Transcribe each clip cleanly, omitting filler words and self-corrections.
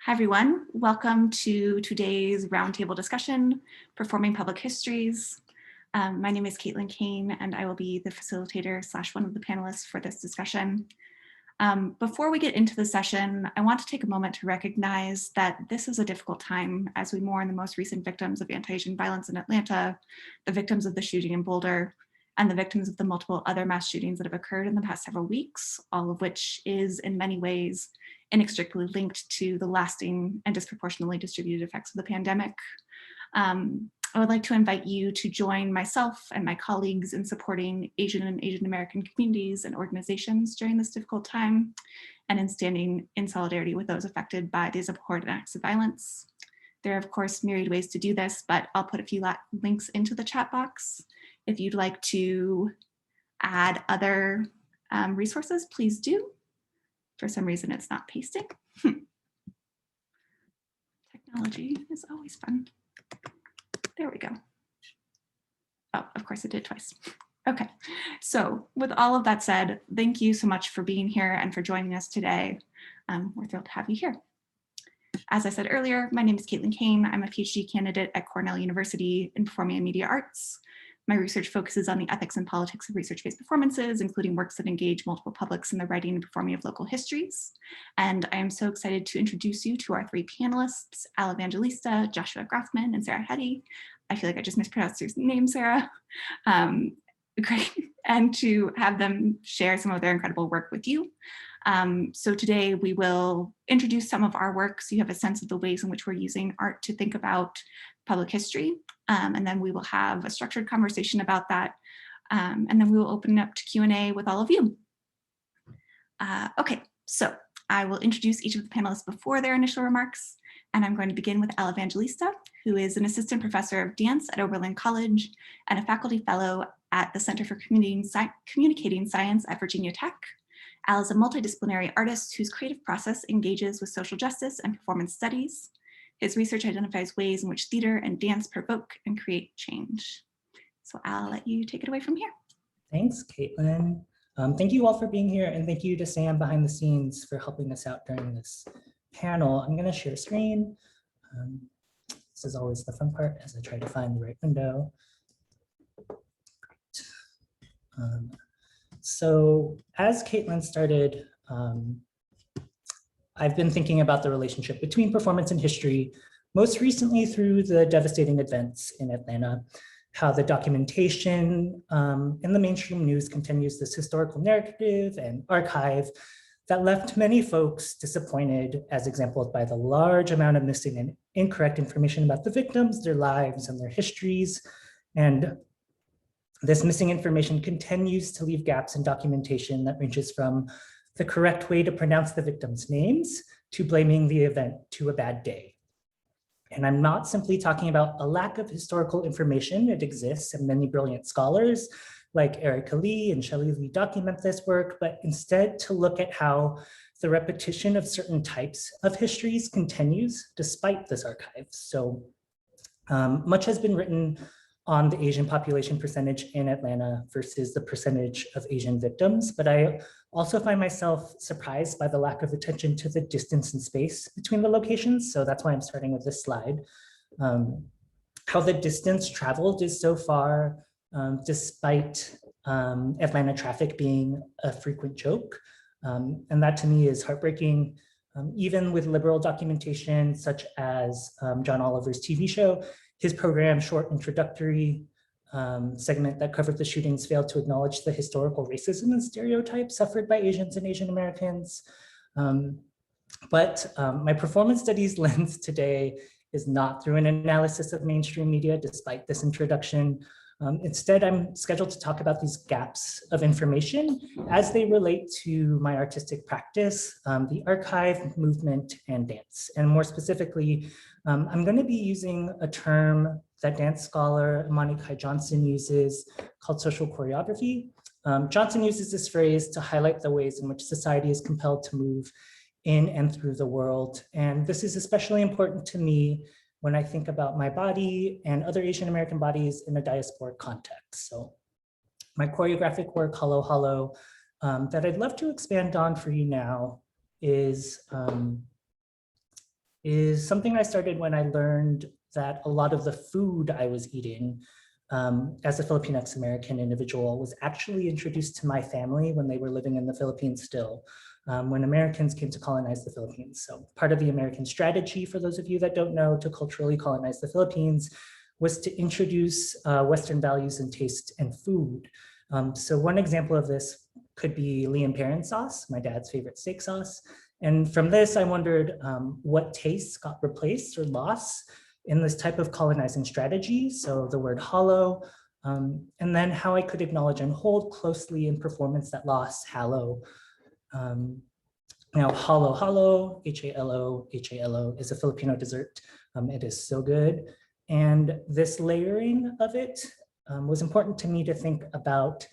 Hi, everyone. Welcome to today's roundtable discussion, Performing Public Histories. My name is Kane, and I will be the facilitator / one of the panelists for this discussion. Before we get into the session, I want to take a moment to recognize that this is a difficult time as we mourn the most recent victims of anti-Asian violence in Atlanta, the victims of the shooting in Boulder, and the victims of the multiple other mass shootings that have occurred in the past several weeks, all of which is in many ways inextricably linked to the lasting and disproportionately distributed effects of the pandemic. I would like to invite you to join myself and my colleagues in supporting Asian and Asian American communities and organizations during this difficult time, and in standing in solidarity with those affected by these abhorrent acts of violence. There are, of course, myriad ways to do this, but I'll put a few links into the chat box. If you'd like to add other resources, please do. For some reason, it's not pasting. Technology is always fun. There we go. Oh, of course it did twice. Okay, so with all of that said, thank you so much for being here and for joining us today. We're thrilled to have you here. As I said earlier, my name is Kane. I'm a PhD candidate at Cornell University in Performing and Media Arts. My research focuses on the ethics and politics of research-based performances, including works that engage multiple publics in the writing and performing of local histories. And I am so excited to introduce you to our three panelists, Evangelista, Joshua Grafman, and Sarah Hetty. I feel like I just mispronounced your name, Sarah. Great, and to have them share some of their incredible work with you. So today we will introduce some of our work so you have a sense of the ways in which we're using art to think about public history. And then we will have a structured conversation about that. And then we will open it up to Q&A with all of you. Okay, so I will introduce each of the panelists before their initial remarks. And I'm going to begin with Evangelista, who is an assistant professor of dance at Oberlin College and a faculty fellow at the Center for Communicating Science at Virginia Tech. Al is a multidisciplinary artist whose creative process engages with social justice and performance studies. His research identifies ways in which theater and dance provoke and create change. So I'll let you take it away from here. Thanks, Caitlin. Thank you all for being here, and thank you to Sam behind the scenes for helping us out during this panel. I'm going to share screen. This is always the fun part as I try to find the right window. So as Caitlin started, I've been thinking about the relationship between performance and history, most recently through the devastating events in Atlanta, how the documentation in the mainstream news continues this historical narrative and archive that left many folks disappointed, as exemplified by the large amount of missing and incorrect information about the victims, their lives, and their histories. And this missing information continues to leave gaps in documentation that ranges from the correct way to pronounce the victims' names to blaming the event to a bad day. And I'm not simply talking about a lack of historical information. It exists, and many brilliant scholars like Erica Lee and Shelley Lee document this work, but instead to look at how the repetition of certain types of histories continues despite this archive. So much has been written on the Asian population percentage in Atlanta versus the percentage of Asian victims, but I also find myself surprised by the lack of attention to the distance and space between the locations. So that's why I'm starting with this slide. How the distance traveled is so far, despite Atlanta traffic being a frequent joke. And that to me is heartbreaking. Even with liberal documentation, such as John Oliver's TV show, his program short introductory segment that covered the shootings failed to acknowledge the historical racism and stereotypes suffered by Asians and Asian Americans. But my performance studies lens today is not through an analysis of mainstream media, despite this introduction. Instead, I'm scheduled to talk about these gaps of information as they relate to my artistic practice, the archive, movement, and dance. And more specifically, I'm going to be using a term that dance scholar Imani Kai Johnson uses called social choreography. Johnson uses this phrase to highlight the ways in which society is compelled to move in and through the world. And this is especially important to me when I think about my body and other Asian American bodies in a diasporic context. So my choreographic work, Hollow Hollow, that I'd love to expand on for you now is is something I started when I learned that a lot of the food I was eating as a Filipinx American individual was actually introduced to my family when they were living in the Philippines still, when Americans came to colonize the Philippines. So part of the American strategy, for those of you that don't know, to culturally colonize the Philippines was to introduce Western values and taste and food. So one example of this could be Liam Perrin sauce, my dad's favorite steak sauce. And from this, I wondered what tastes got replaced or lost in this type of colonizing strategy. So the word hollow, and then how I could acknowledge and hold closely in performance that lost hallow. Now, halo halo, H-A-L-O, H-A-L-O is a Filipino dessert. It is so good. And this layering of it was important to me to think about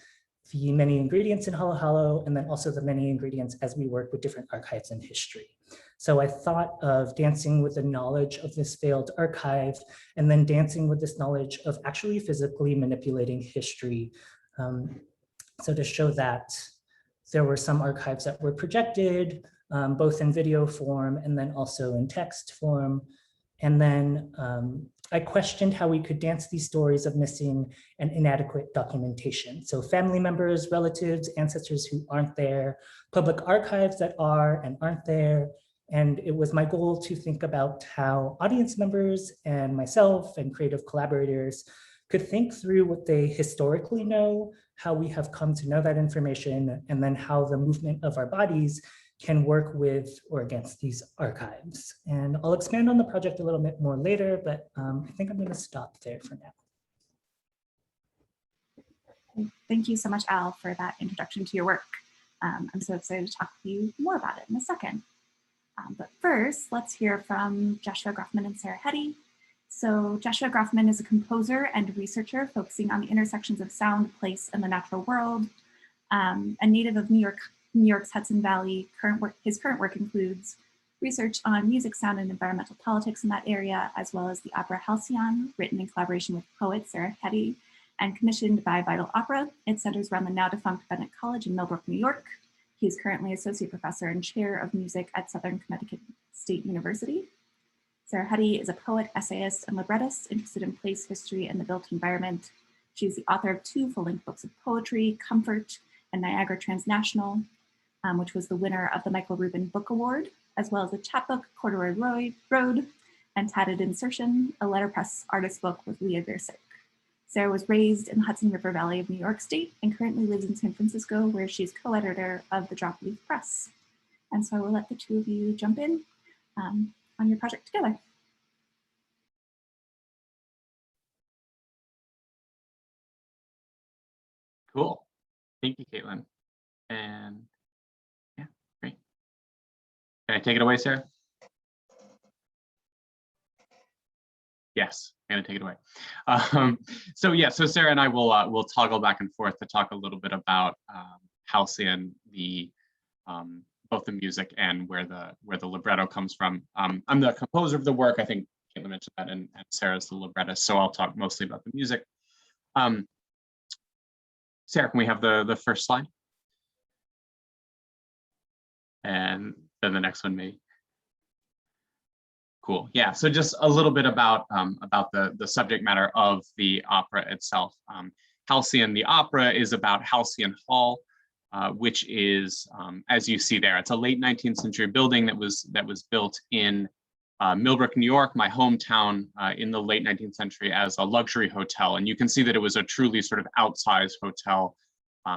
the many ingredients in halo halo, and then also the many ingredients as we work with different archives in history. So I thought of dancing with the knowledge of this failed archive, and then dancing with this knowledge of actually physically manipulating history. So to show that there were some archives that were projected, both in video form and then also in text form. And then I questioned how we could dance these stories of missing and inadequate documentation. So family members, relatives, ancestors who aren't there, public archives that are and aren't there. And it was my goal to think about how audience members and myself and creative collaborators could think through what they historically know, how we have come to know that information, and then how the movement of our bodies can work with or against these archives. And I'll expand on the project a little bit more later, but I think I'm going to stop there for now. Thank you so much, Al, for that introduction to your work. I'm so excited to talk with you more about it in a second. But first, let's hear from Joshua Groffman and Sarah Hetty. So Joshua Groffman is a composer and researcher focusing on the intersections of sound, place, and the natural world. A native of New York's Hudson Valley, his current work includes research on music, sound, and environmental politics in that area, as well as the opera Halcyon, written in collaboration with poet Sarah Hetty and commissioned by Vital Opera. It centers around the now defunct Bennett College in Millbrook, New York. He is currently associate professor and chair of music at Southern Connecticut State University. Sarah Hetty is a poet, essayist, and librettist interested in place, history, and the built environment. She is the author of 2 full-length books of poetry, Comfort and Niagara Transnational, which was the winner of the Michael Rubin Book Award, as well as a chapbook, Corduroy Road, and Tatted Insertion, a letterpress artist book with Leah Versick. Sarah was raised in the Hudson River Valley of New York State and currently lives in San Francisco, where she's co-editor of the Dropleaf Press. And so I will let the two of you jump in on your project together. Cool. Thank you, Caitlin. And yeah, great. Can I take it away, Sarah? Yes, I'm gonna take it away. So Sarah and I will toggle back and forth to talk a little bit about Halcyon, both the music and where the libretto comes from. I'm the composer of the work. I think Caitlin mentioned that, and Sarah's the librettist. So I'll talk mostly about the music. Sarah, can we have the first slide? And then the next one, maybe. Cool. Yeah. So just a little bit about the subject matter of the opera itself. Halcyon, the opera, is about Halcyon Hall, which is, as you see there, it's a late 19th century building that was built in Millbrook, New York, my hometown, in the late 19th century as a luxury hotel. And you can see that it was a truly sort of outsized hotel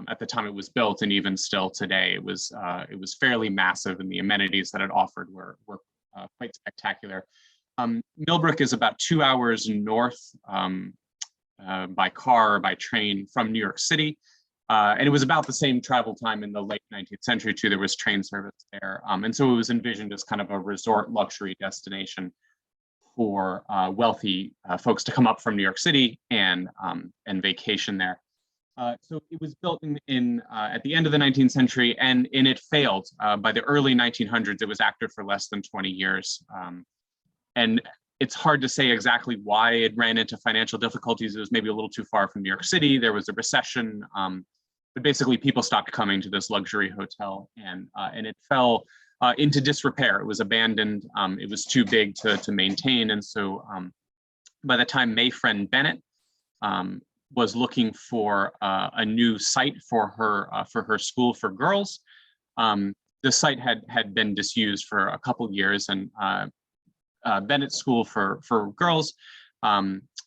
at the time it was built, and even still today, it was fairly massive, and the amenities that it offered were quite spectacular. Millbrook is about 2 hours north by car or by train from New York City. And it was about the same travel time in the late 19th century too. There was train service there. And so it was envisioned as kind of a resort luxury destination for wealthy folks to come up from New York City and vacation there. So it was built in at the end of the 19th century, and it failed. By the early 1900s, it was active for less than 20 years. And it's hard to say exactly why it ran into financial difficulties. It was maybe a little too far from New York City. There was a recession. but basically people stopped coming to this luxury hotel, and it fell into disrepair. It was abandoned. It was too big to maintain, and so by the time Mayfriend Bennett was looking for a new site for her school for girls, the site had been disused for a couple years, and Bennett's School for Girls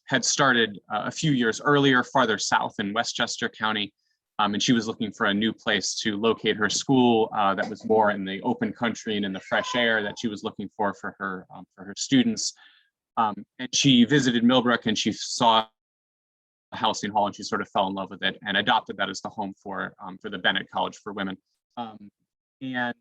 had started a few years earlier, farther south in Westchester County, and she was looking for a new place to locate her school that was more in the open country and in the fresh air that she was looking for her students. And she visited Millbrook, and she saw Halcyon Hall, and she sort of fell in love with it and adopted that as the home for the Bennett College for Women. And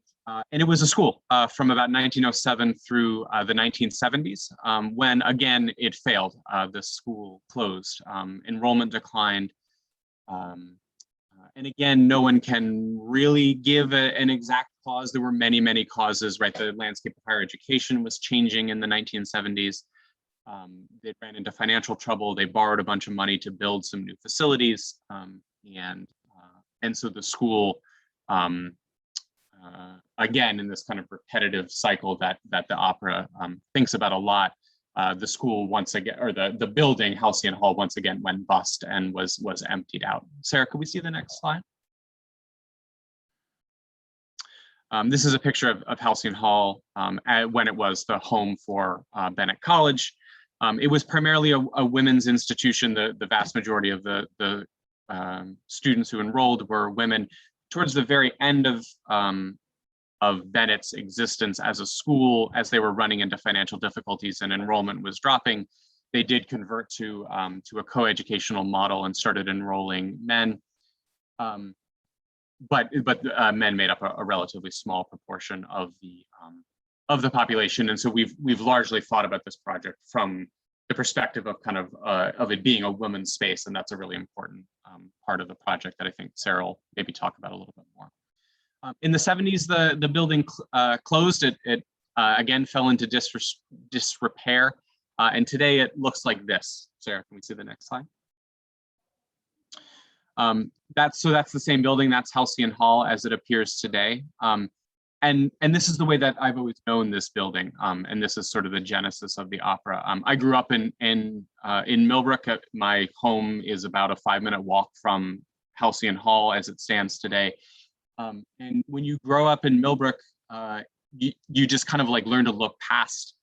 it was a school from about 1907 through the 1970s, when again it failed. The school closed, enrollment declined, and again, no one can really give an exact cause. There were many, many causes, right? The landscape of higher education was changing in the 1970s. They ran into financial trouble. They borrowed a bunch of money to build some new facilities, and so the school, again, in this kind of repetitive cycle that the opera thinks about a lot, the school once again, or the building, Halcyon Hall, once again went bust and was emptied out. Sarah, could we see the next slide? This is a picture of Halcyon Hall when it was the home for Bennett College. It was primarily a women's institution. The vast majority of the students who enrolled were women. Towards the very end of Bennett's existence as a school, as they were running into financial difficulties and enrollment was dropping, they did convert to a co-educational model and started enrolling men. But men made up a relatively small proportion of the population, and so we've largely thought about this project from the perspective of kind of it being a women's space, and that's a really important part of the project that I think Sarah will maybe talk about a little bit more. In the 70s, the building closed. It again fell into disrepair, and today it looks like this. Sarah, can we see the next slide? That's the same building. That's Halcyon Hall as it appears today. And this is the way that I've always known this building. And this is sort of the genesis of the opera. I grew up in Millbrook. My home is about a 5-minute walk from Halcyon Hall as it stands today. And when you grow up in Millbrook, you just kind of like learn to look past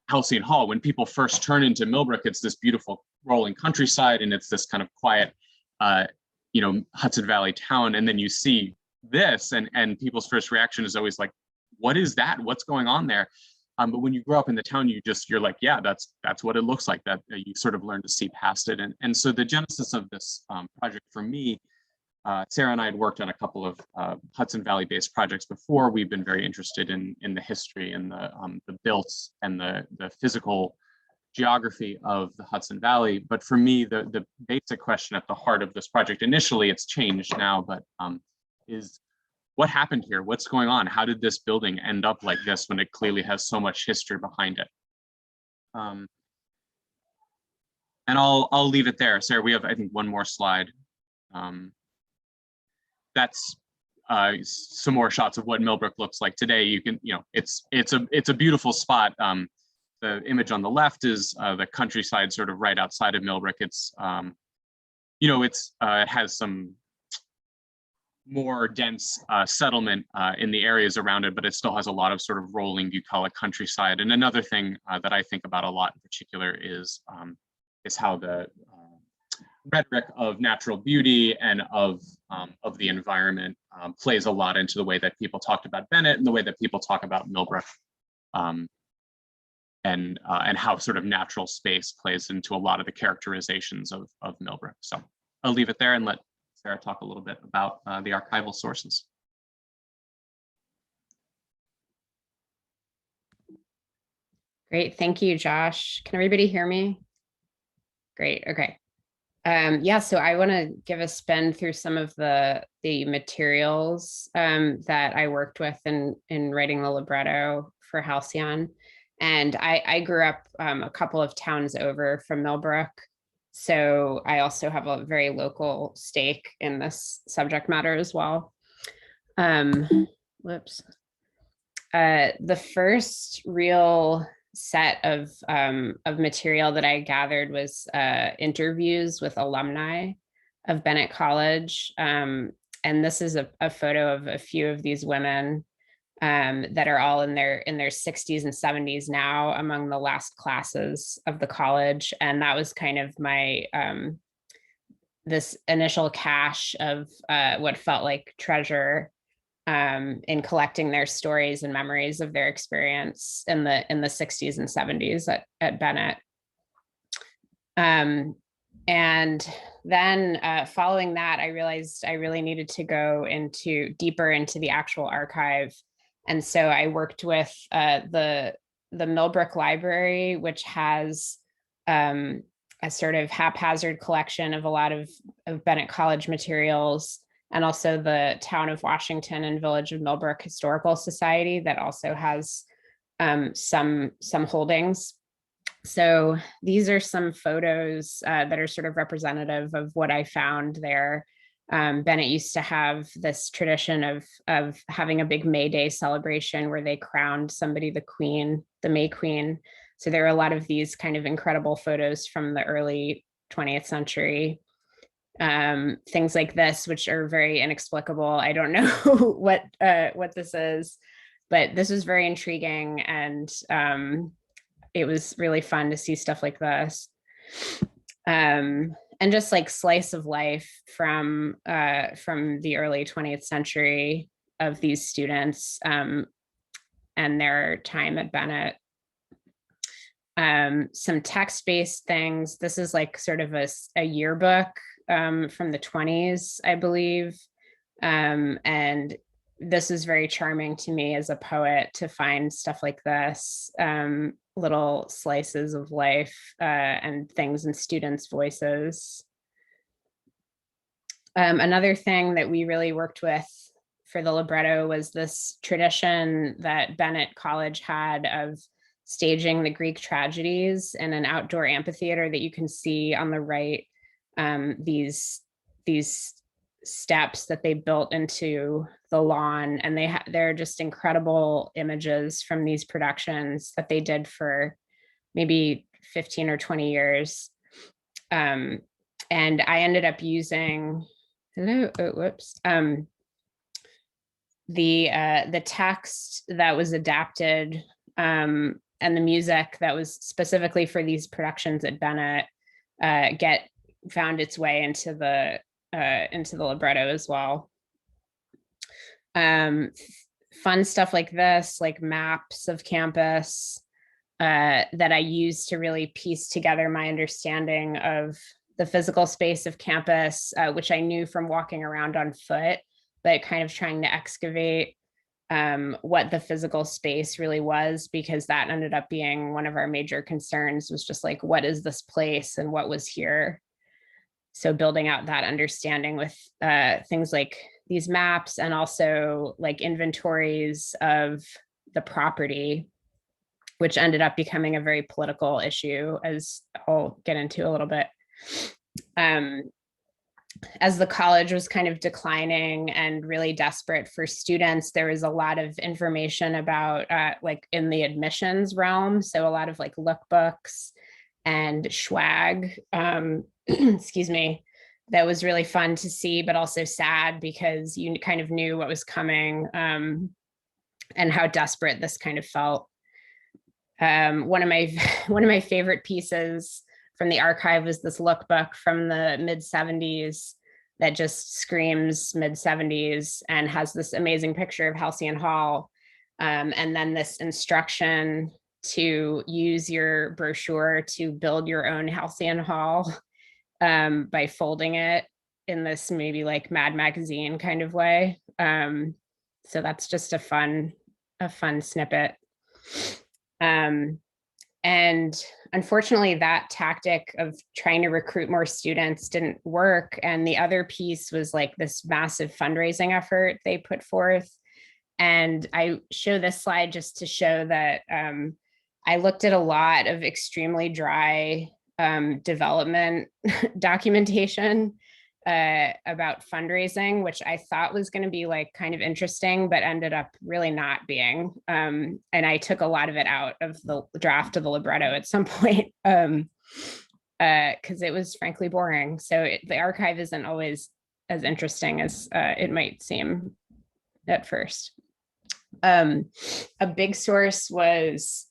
Halcyon Hall. When people first turn into Millbrook, it's this beautiful rolling countryside, and it's this kind of quiet, Hudson Valley town. And then you see this, and people's first reaction is always like, what is that? What's going on there? But when you grow up in the town, you're like, yeah, that's what it looks like. That you sort of learn to see past it. And so the genesis of this project for me, Sarah and I had worked on a couple of Hudson Valley-based projects before. We've been very interested in the history and the builts and the physical geography of the Hudson Valley. But for me, the basic question at the heart of this project, initially it's changed now, but is what happened here? What's going on? How did this building end up like this when it clearly has so much history behind it? And I'll leave it there. Sarah, we have, I think, one more slide. That's some more shots of what Millbrook looks like today. You can, it's a beautiful spot. The image on the left is the countryside, sort of right outside of Millbrook. It's, it has some more dense settlement in the areas around it, but it still has a lot of sort of rolling bucolic countryside. And another thing that I think about a lot in particular is how the rhetoric of natural beauty and of the environment plays a lot into the way that people talked about Bennett and the way that people talk about Millbrook, and how sort of natural space plays into a lot of the characterizations of Millbrook. So I'll leave it there and let Sarah talk a little bit about the archival sources. Great, thank you, Josh. Can everybody hear me? Great, okay. Yeah, so I want to give a spin through some of the materials that I worked with in writing the libretto for Halcyon. And I grew up a couple of towns over from Millbrook. So I also have a very local stake in this subject matter as well. Whoops. The first real set of material that I gathered was interviews with alumni of Bennett College. And this is a photo of a few of these women that are all in their 60s and 70s now, among the last classes of the college. And that was kind of my this initial cache of what felt like treasure in collecting their stories and memories of their experience in the 60s and 70s at Bennett. And then following that, I realized I really needed to go deeper into the actual archive. And so I worked with the Millbrook Library, which has a sort of haphazard collection of a lot of Bennett College materials, and also the Town of Washington and Village of Millbrook Historical Society that also has some holdings. So these are some photos that are sort of representative of what I found there. Bennett used to have this tradition of having a big May Day celebration where they crowned somebody the queen, the May Queen. So there are a lot of these kind of incredible photos from the early 20th century. Things like this, which are very inexplicable. I don't know what this is, but this was very intriguing, and it was really fun to see stuff like this. And just like slice of life from the early 20th century of these students and their time at Bennett. Some text-based things. This is like sort of a yearbook from the 20s, I believe. And this is very charming to me as a poet to find stuff like this, little slices of life and things in students' voices. Another thing that we really worked with for the libretto was this tradition that Bennett College had of staging the Greek tragedies in an outdoor amphitheater that you can see on the right. These steps that they built into the lawn, and they're just incredible images from these productions that they did for maybe 15 or 20 years. And I ended up using the text that was adapted and the music that was specifically for these productions at Bennett found its way into the libretto as well. Fun stuff like this, like maps of campus that I use to really piece together my understanding of the physical space of campus, which I knew from walking around on foot, but kind of trying to excavate what the physical space really was, because that ended up being one of our major concerns, was just like, what is this place and what was here? So building out that understanding with things like these maps, and also like inventories of the property, which ended up becoming a very political issue, as I'll get into a little bit. As the college was kind of declining and really desperate for students, there was a lot of information about like in the admissions realm. So a lot of like lookbooks and swag, excuse me, that was really fun to see, but also sad because you kind of knew what was coming and how desperate this kind of felt. One of my favorite pieces from the archive was this lookbook from the mid-70s that just screams mid-70s and has this amazing picture of Halcyon Hall, and then this instruction to use your brochure to build your own Halcyon Hall by folding it in this maybe like Mad Magazine kind of way. So that's just a fun snippet. And unfortunately, that tactic of trying to recruit more students didn't work. And the other piece was like this massive fundraising effort they put forth. And I show this slide just to show that I looked at a lot of extremely dry development documentation about fundraising, which I thought was going to be like kind of interesting, but ended up really not being. And I took a lot of it out of the draft of the libretto at some point because it was frankly boring. So the archive isn't always as interesting as it might seem at first. A big source was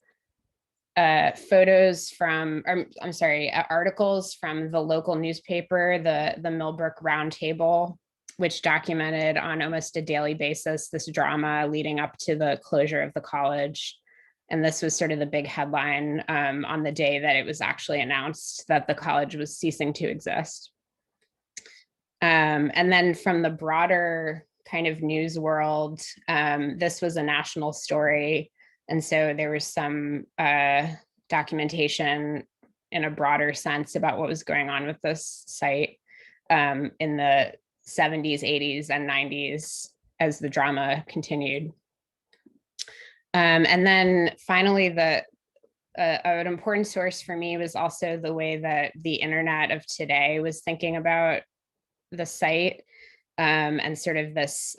photos from, I'm sorry, articles from the local newspaper, the Millbrook Roundtable, which documented on almost a daily basis this drama leading up to the closure of the college. And this was sort of the big headline on the day that it was actually announced that the college was ceasing to exist. And then from the broader kind of news world, this was a national story. And so there was some documentation in a broader sense about what was going on with this site in the 70s, 80s, and 90s as the drama continued. And then finally, an important source for me was also the way that the internet of today was thinking about the site and sort of this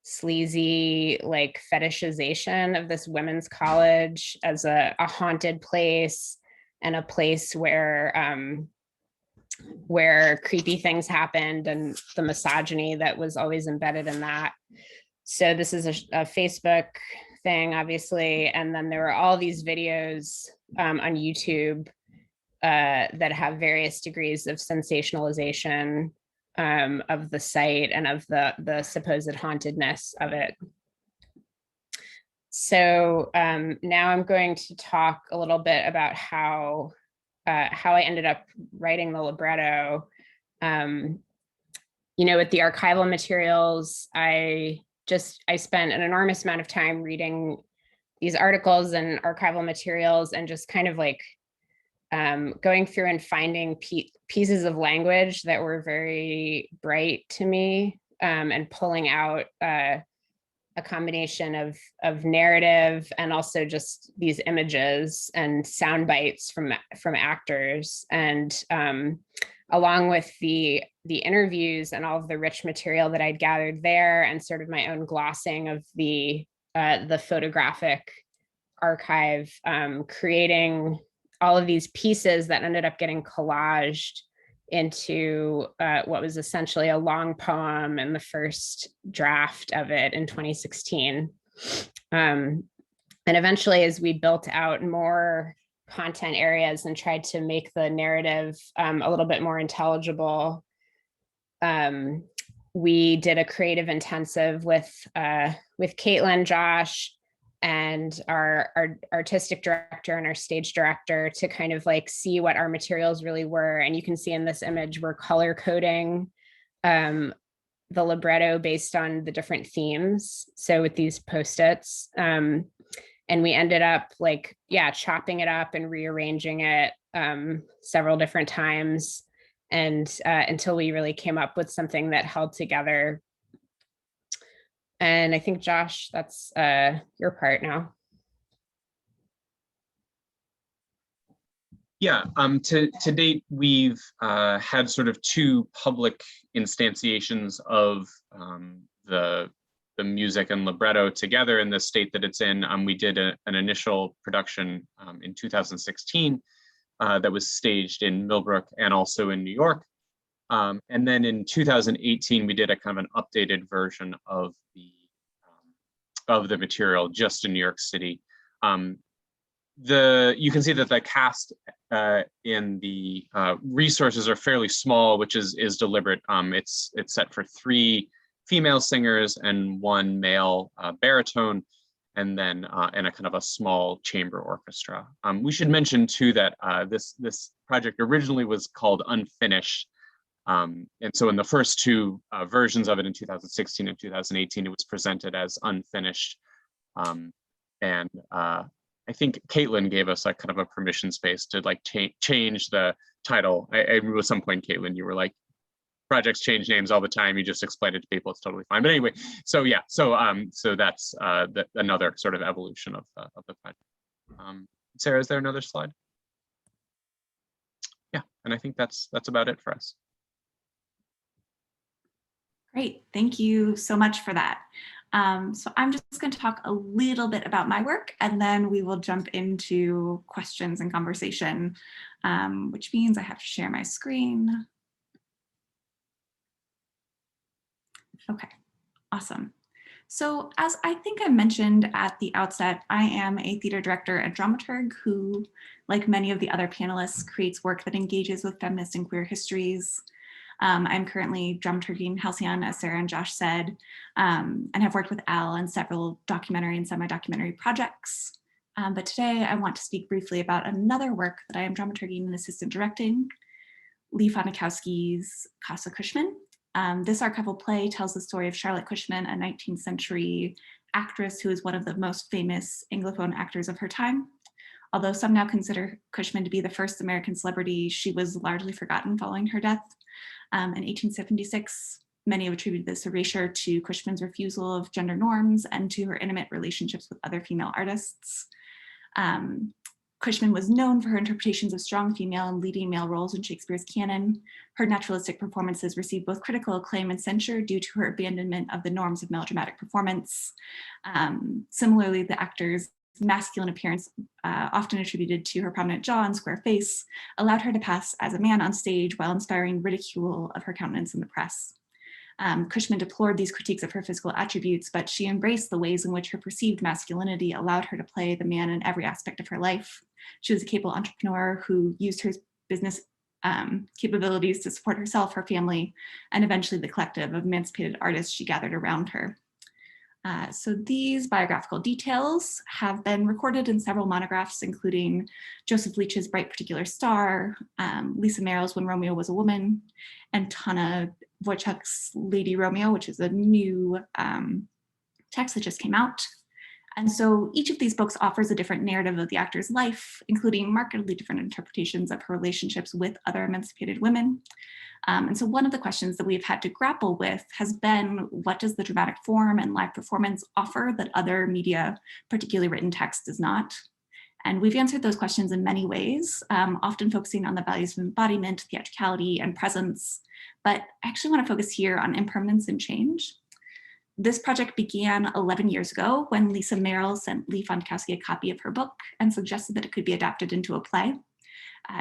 sleazy like fetishization of this women's college as a haunted place and a place where creepy things happened and the misogyny that was always embedded in that. So this is a Facebook thing, obviously, and then there were all these videos on YouTube that have various degrees of sensationalization of the site and of the supposed hauntedness of it. So now I'm going to talk a little bit about how I ended up writing the libretto. You know, with the archival materials, I spent an enormous amount of time reading these articles and archival materials and just kind of like going through and finding pieces of language that were very bright to me and pulling out a combination of narrative and also just these images and sound bites from actors. And along with the interviews and all of the rich material that I'd gathered there and sort of my own glossing of the photographic archive, creating all of these pieces that ended up getting collaged into what was essentially a long poem in the first draft of it in 2016. And eventually, as we built out more content areas and tried to make the narrative a little bit more intelligible, we did a creative intensive with Caitlin, Josh, and our artistic director and our stage director to kind of like see what our materials really were. And you can see in this image, we're color coding the libretto based on the different themes. So with these Post-its, and we ended up like, chopping it up and rearranging it several different times and until we really came up with something that held together. And I think, Josh, that's your part now. Yeah, to date, we've had sort of two public instantiations of the music and libretto together in the state that it's in. We did an initial production in 2016 that was staged in Millbrook and also in New York. And then in 2018, we did a kind of an updated version of the material just in New York City. You can see that the cast in the resources are fairly small, which is deliberate. It's set for 3 female singers and 1 male baritone, and then and a kind of a small chamber orchestra. We should mention too that this project originally was called Unfinished. And so in the first 2 versions of it in 2016 and 2018, it was presented as Unfinished. And I think Caitlin gave us a kind of a permission space to like change the title. I remember at some point, Caitlin, you were like, projects change names all the time. You just explain it to people. It's totally fine. But anyway, so yeah, so that's another sort of evolution of the project. Sarah, is there another slide? I think that's about it for us. Great, thank you so much for that. So I'm just going to talk a little bit about my work, and then we will jump into questions and conversation, which means I have to share my screen. Okay, awesome. So as I think I mentioned at the outset, I am a theater director and dramaturg who, like many of the other panelists, creates work that engages with feminist and queer histories. I'm currently dramaturging Halcyon, as Sarah and Josh said, and have worked with Al on several documentary and semi-documentary projects. But today I want to speak briefly about another work that I am dramaturging and assistant directing, Lee Fonikowski's Casa Cushman. This archival play tells the story of Charlotte Cushman, a 19th century actress who is one of the most famous Anglophone actors of her time. Although some now consider Cushman to be the first American celebrity, she was largely forgotten following her death. In 1876, many have attributed this erasure to Cushman's refusal of gender norms and to her intimate relationships with other female artists. Cushman was known for her interpretations of strong female and leading male roles in Shakespeare's canon. Her naturalistic performances received both critical acclaim and censure due to her abandonment of the norms of melodramatic performance. Similarly, the actor's masculine appearance, often attributed to her prominent jaw and square face, allowed her to pass as a man on stage while inspiring ridicule of her countenance in the press. Cushman deplored these critiques of her physical attributes, but she embraced the ways in which her perceived masculinity allowed her to play the man in every aspect of her life. She was a capable entrepreneur who used her business capabilities to support herself, her family, and eventually the collective of emancipated artists she gathered around her. So these biographical details have been recorded in several monographs, including Joseph Leach's Bright Particular Star, Lisa Merrill's When Romeo Was a Woman, and Tana Wojcik's Lady Romeo, which is a new text that just came out. And so each of these books offers a different narrative of the actor's life, including markedly different interpretations of her relationships with other emancipated women. And so one of the questions that we've had to grapple with has been, what does the dramatic form and live performance offer that other media, particularly written text, does not? And we've answered those questions in many ways, often focusing on the values of embodiment, theatricality, and presence. But I actually want to focus here on impermanence and change. This project began 11 years ago when Lisa Merrill sent Lee Fonikowski a copy of her book and suggested that it could be adapted into a play.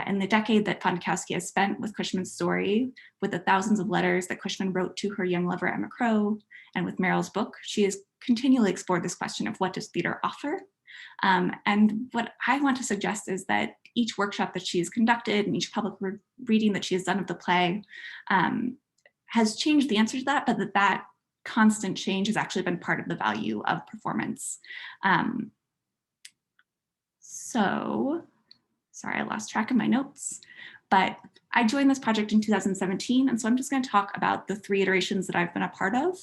In the decade that Fonikowski has spent with Cushman's story, with the thousands of letters that Cushman wrote to her young lover, Emma Crow, and with Merrill's book, she has continually explored this question of what does theater offer? And what I want to suggest is that each workshop that she has conducted and each public reading that she has done of the play has changed the answer to that, but that constant change has actually been part of the value of performance. Sorry, I lost track of my notes, but I joined this project in 2017. And so I'm just going to talk about the 3 iterations that I've been a part of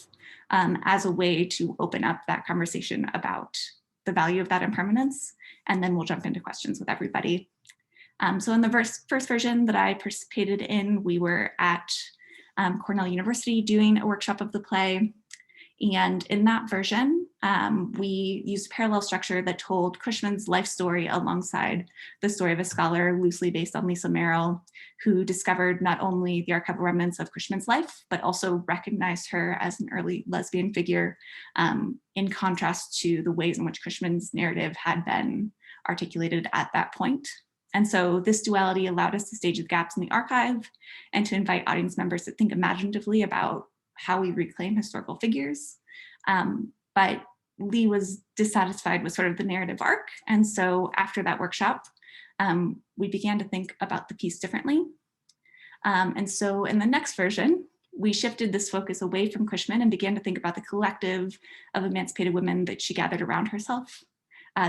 as a way to open up that conversation about the value of that impermanence. And then we'll jump into questions with everybody. So in the first version that I participated in, we were at Cornell University doing a workshop of the play. And in that version, we used a parallel structure that told Cushman's life story alongside the story of a scholar loosely based on Lisa Merrill, who discovered not only the archival remnants of Cushman's life, but also recognized her as an early lesbian figure in contrast to the ways in which Cushman's narrative had been articulated at that point. And so this duality allowed us to stage the gaps in the archive and to invite audience members to think imaginatively about how we reclaim historical figures. But Lee was dissatisfied with sort of the narrative arc. And so after that workshop, we began to think about the piece differently. And so in the next version, we shifted this focus away from Cushman and began to think about the collective of emancipated women that she gathered around herself.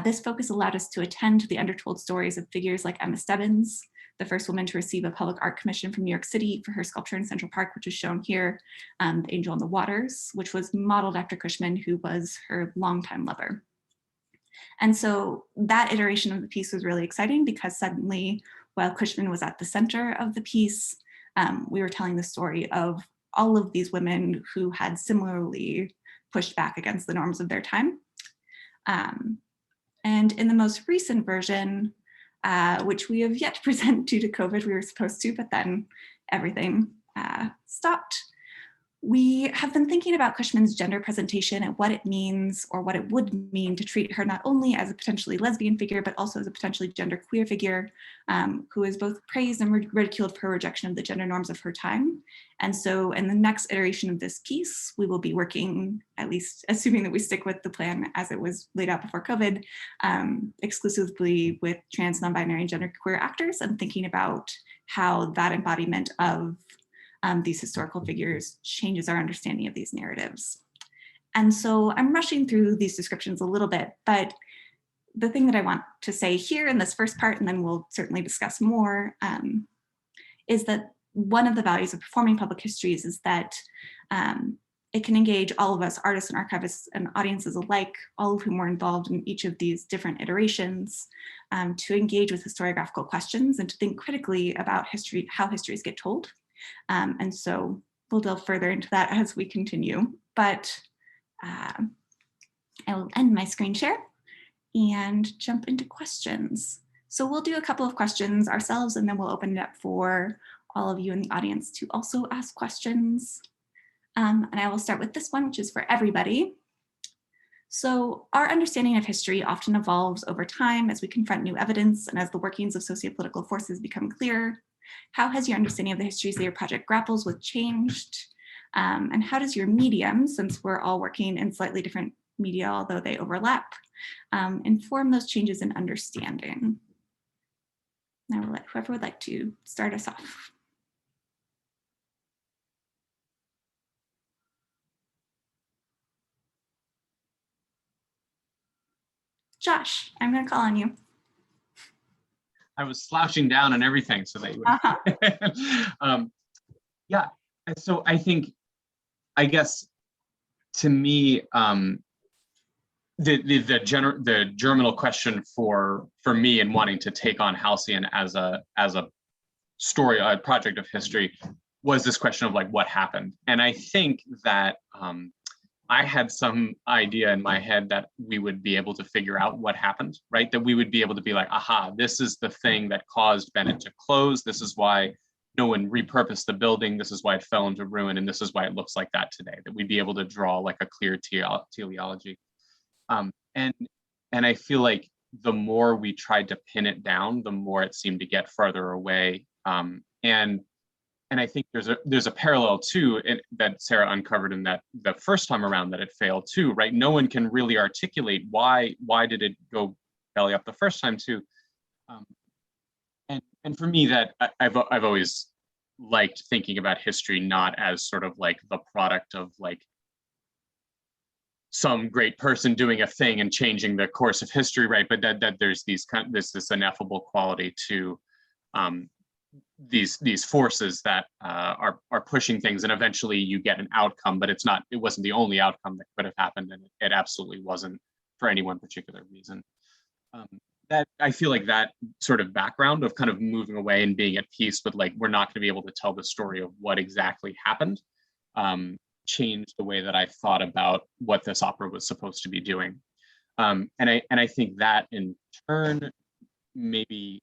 This focus allowed us to attend to the undertold stories of figures like Emma Stebbins, the first woman to receive a public art commission from New York City for her sculpture in Central Park, which is shown here, The Angel in the Waters, which was modeled after Cushman, who was her longtime lover. And so that iteration of the piece was really exciting because suddenly, while Cushman was at the center of the piece, we were telling the story of all of these women who had similarly pushed back against the norms of their time. And in the most recent version, which we have yet to present due to COVID. We were supposed to, but then everything stopped. We have been thinking about Cushman's gender presentation and what it means, or what it would mean, to treat her not only as a potentially lesbian figure, but also as a potentially genderqueer figure who is both praised and ridiculed for her rejection of the gender norms of her time. And so in the next iteration of this piece, we will be working, at least assuming that we stick with the plan as it was laid out before COVID, exclusively with trans, non-binary, and genderqueer actors, and thinking about how that embodiment of these historical figures changes our understanding of these narratives. And so I'm rushing through these descriptions a little bit, but the thing that I want to say here in this first part, and then we'll certainly discuss more, is that one of the values of performing public histories is that it can engage all of us, artists and archivists and audiences alike, all of whom were involved in each of these different iterations, to engage with historiographical questions and to think critically about history, how histories get told. And so we'll delve further into that as we continue, but I will end my screen share and jump into questions. So we'll do a couple of questions ourselves, and then we'll open it up for all of you in the audience to also ask questions. And I will start with this one, which is for everybody. So our understanding of history often evolves over time as we confront new evidence and as the workings of sociopolitical forces become clearer. How has your understanding of the histories that your project grapples with changed? And how does your medium, since we're all working in slightly different media, although they overlap, inform those changes in understanding? Now we'll let whoever would like to start us off. Josh, I'm going to call on you. I was slouching down and everything so that you would. Yeah, so I guess to me, the germinal question for me in wanting to take on Halcyon as a story, a project of history, was this question of like what happened. And I think that I had some idea in my head that we would be able to figure out what happened, right? That we would be able to be like, aha, this is the thing that caused Bennett to close. This is why no one repurposed the building. This is why it fell into ruin. And this is why it looks like that today, that we'd be able to draw like a clear teleology. And I feel like the more we tried to pin it down, the more it seemed to get farther away. And I think there's a parallel too that Sarah uncovered in that the first time around that it failed too, right? No one can really articulate why did it go belly up the first time too. And for me, that I've always liked thinking about history not as sort of like the product of like some great person doing a thing and changing the course of history, right? But that there's this ineffable quality to these forces that are pushing things, and eventually you get an outcome, but it wasn't the only outcome that could have happened, and it absolutely wasn't for any one particular reason. That I feel like that sort of background of kind of moving away and being at peace with like we're not going to be able to tell the story of what exactly happened changed the way that I thought about what this opera was supposed to be doing. And I think that in turn maybe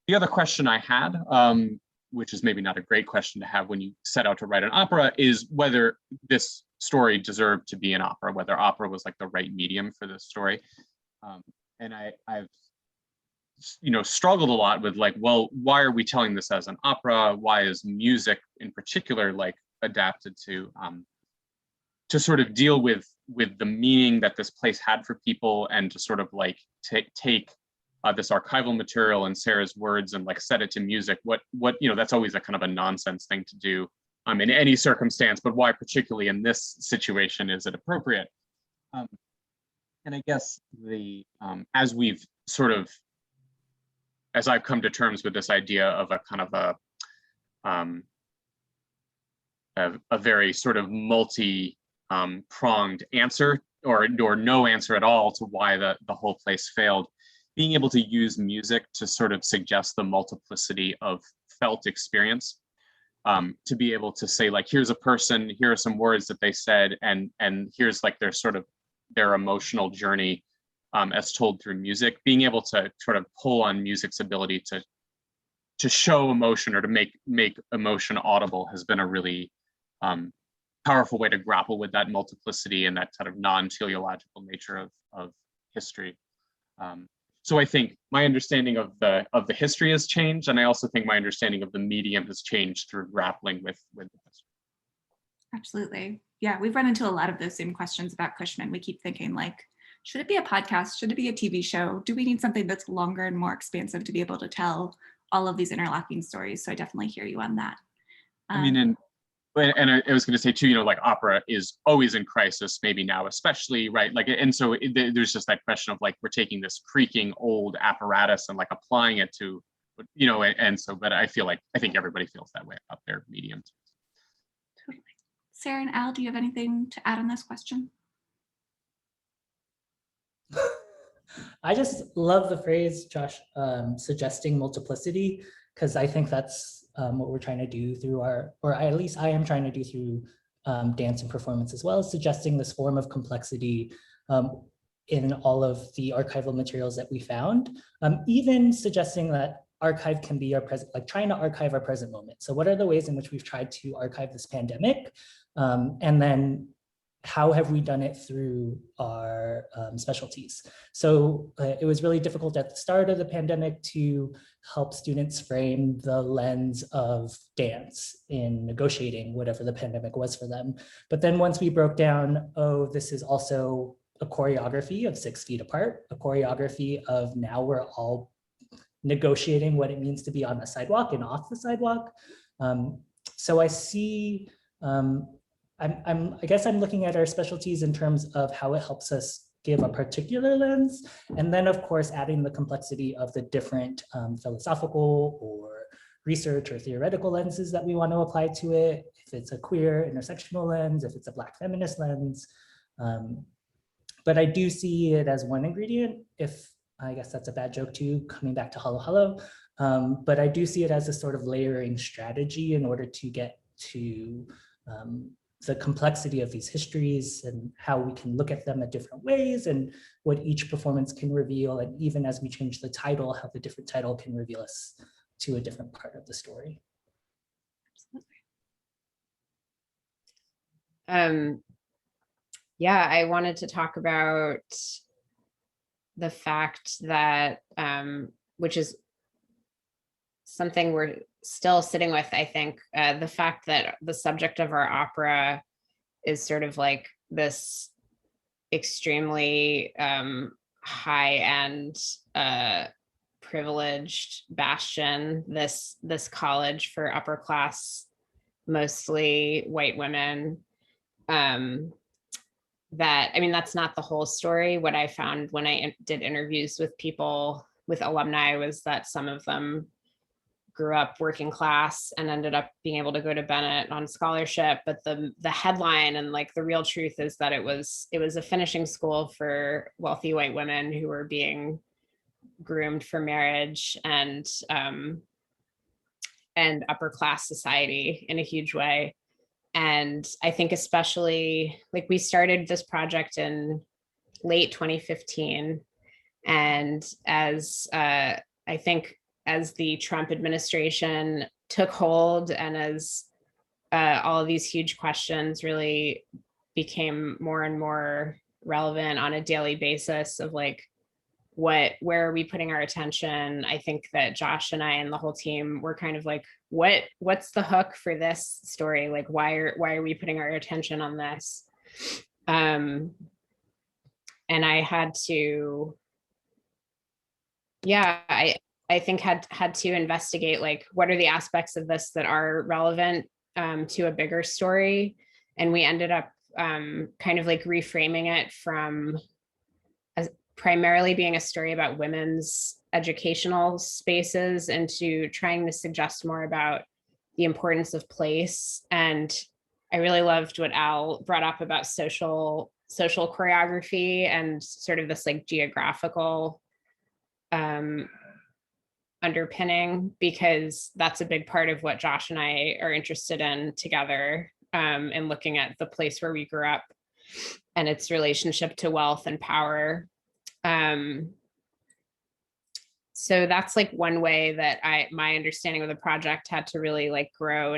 the other question I had, which is maybe not a great question to have when you set out to write an opera, is whether this story deserved to be an opera, whether opera was like the right medium for this story. And I've struggled a lot with like, well, why are we telling this as an opera? Why is music in particular like adapted to sort of deal with the meaning that this place had for people, and to sort of like take this archival material and Sarah's words and like set it to music? What that's always a kind of a nonsense thing to do in any circumstance, but why particularly in this situation is it appropriate? And I guess as I've come to terms with this idea of a kind of a very sort of multi-pronged answer or no answer at all to why the whole place failed, being able to use music to sort of suggest the multiplicity of felt experience, to be able to say like, here's a person, here are some words that they said, and here's like their emotional journey as told through music, being able to sort of pull on music's ability to show emotion or to make emotion audible has been a really powerful way to grapple with that multiplicity and that sort of non-teleological nature of history. So I think my understanding of the history has changed, and I also think my understanding of the medium has changed through grappling with the history. Absolutely. Yeah, we've run into a lot of those same questions about Cushman. We keep thinking like, should it be a podcast? Should it be a TV show? Do we need something that's longer and more expansive to be able to tell all of these interlocking stories? So I definitely hear you on that. I mean, and I was going to say too, you know, like opera is always in crisis, maybe now especially, right? Like, and so there's just that question of like, we're taking this creaking old apparatus and like applying it to, you know, and so, but I think everybody feels that way about their medium. Totally. Sarah and Al, do you have anything to add on this question? I just love the phrase, Josh, suggesting multiplicity, because I think that's what we're trying to do through or at least I am trying to do through dance and performance as well, as suggesting this form of complexity in all of the archival materials that we found, even suggesting that archive can be our present, like trying to archive our present moment. So what are the ways in which we've tried to archive this pandemic? And then how have we done it through our specialties? So it was really difficult at the start of the pandemic to help students frame the lens of dance in negotiating whatever the pandemic was for them. But then once we broke down, oh, this is also a choreography of 6 feet apart, a choreography of now we're all negotiating what it means to be on the sidewalk and off the sidewalk. So I see, I guess I'm looking at our specialties in terms of how it helps us give a particular lens. And then of course, adding the complexity of the different philosophical or research or theoretical lenses that we want to apply to it. If it's a queer intersectional lens, if it's a Black feminist lens. But I do see it as one ingredient, if I guess that's a bad joke too, coming back to Hello Hello. But I do see it as a sort of layering strategy in order to get to the complexity of these histories and how we can look at them in different ways and what each performance can reveal. And even as we change the title, how the different title can reveal us to a different part of the story. Yeah, I wanted to talk about the fact that, which is something we're still sitting with, I think, the fact that the subject of our opera is sort of like this extremely high-end privileged bastion, this college for upper class, mostly white women. That, I mean, that's not the whole story. What I found when I did interviews with people, with alumni, was that some of them grew up working class and ended up being able to go to Bennett on scholarship. But the headline and like the real truth is that it was a finishing school for wealthy white women who were being groomed for marriage and upper class society in a huge way. And I think especially, like, we started this project in late 2015. And as I think as the Trump administration took hold and as all of these huge questions really became more and more relevant on a daily basis of like, where are we putting our attention? I think that Josh and I and the whole team were kind of like, what's the hook for this story? Like, why are we putting our attention on this? And I had to, yeah, I think had to investigate, like, what are the aspects of this that are relevant to a bigger story? And we ended up kind of like reframing it from primarily being a story about women's educational spaces into trying to suggest more about the importance of place. And I really loved what Al brought up about social choreography and sort of this like geographical underpinning, because that's a big part of what Josh and I are interested in together, in looking at the place where we grew up and its relationship to wealth and power. So that's like one way that my understanding of the project had to really like grow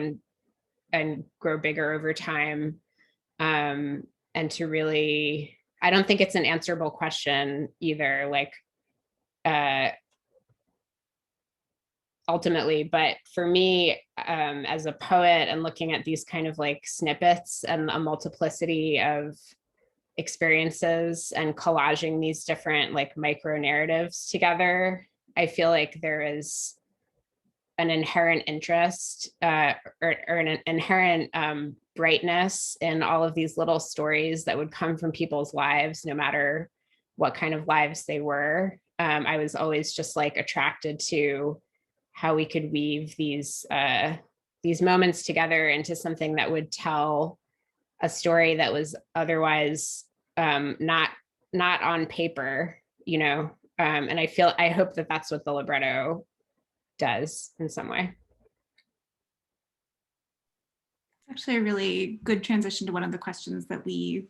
and grow bigger over time. And to really, I don't think it's an answerable question either, like ultimately, but for me, as a poet and looking at these kind of like snippets and a multiplicity of experiences and collaging these different like micro narratives together, I feel like there is an inherent interest or an inherent brightness in all of these little stories that would come from people's lives, no matter what kind of lives they were. I was always just like attracted to how we could weave these moments together into something that would tell a story that was otherwise not on paper, you know. And I hope that that's what the libretto does in some way. It's actually a really good transition to one of the questions that we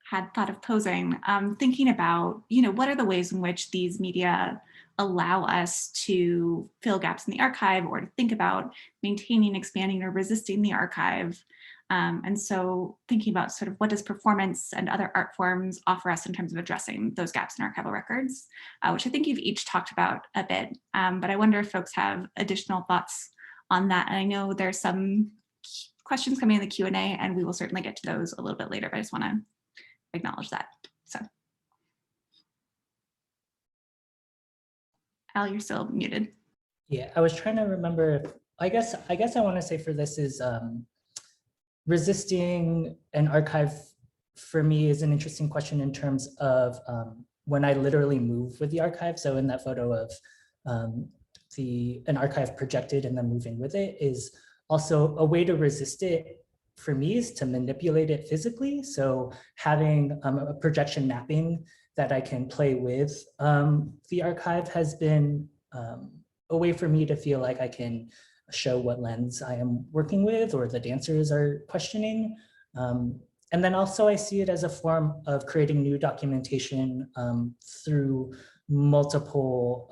had thought of posing, thinking about, you know, what are the ways in which these media allow us to fill gaps in the archive, or to think about maintaining, expanding, or resisting the archive. And so thinking about sort of what does performance and other art forms offer us in terms of addressing those gaps in archival records, which I think you've each talked about a bit, but I wonder if folks have additional thoughts on that. And I know there's some questions coming in the Q&A, and we will certainly get to those a little bit later, but I just want to acknowledge that. So, Al, you're still muted. Yeah, I was trying to remember if, I guess I want to say for this is resisting an archive for me is an interesting question in terms of when I literally move with the archive. So in that photo of an archive projected and then moving with it is also a way to resist it for me is to manipulate it physically. So having a projection mapping that I can play with the archive has been a way for me to feel like I can show what lens I am working with or the dancers are questioning. And then also I see it as a form of creating new documentation through multiple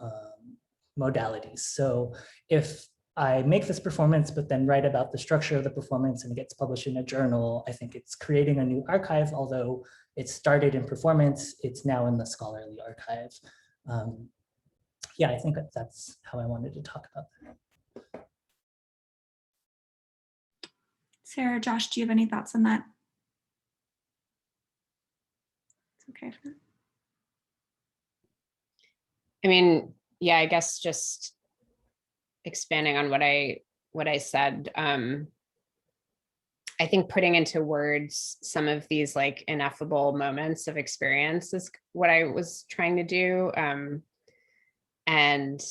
modalities. So if I make this performance, but then write about the structure of the performance and it gets published in a journal, I think it's creating a new archive, although it started in performance, it's now in the scholarly archive. Yeah, I think that's how I wanted to talk about that. Sarah, Josh, do you have any thoughts on that? It's okay. I mean, yeah, I guess just expanding on what I said, I think putting into words some of these like ineffable moments of experience is what I was trying to do. And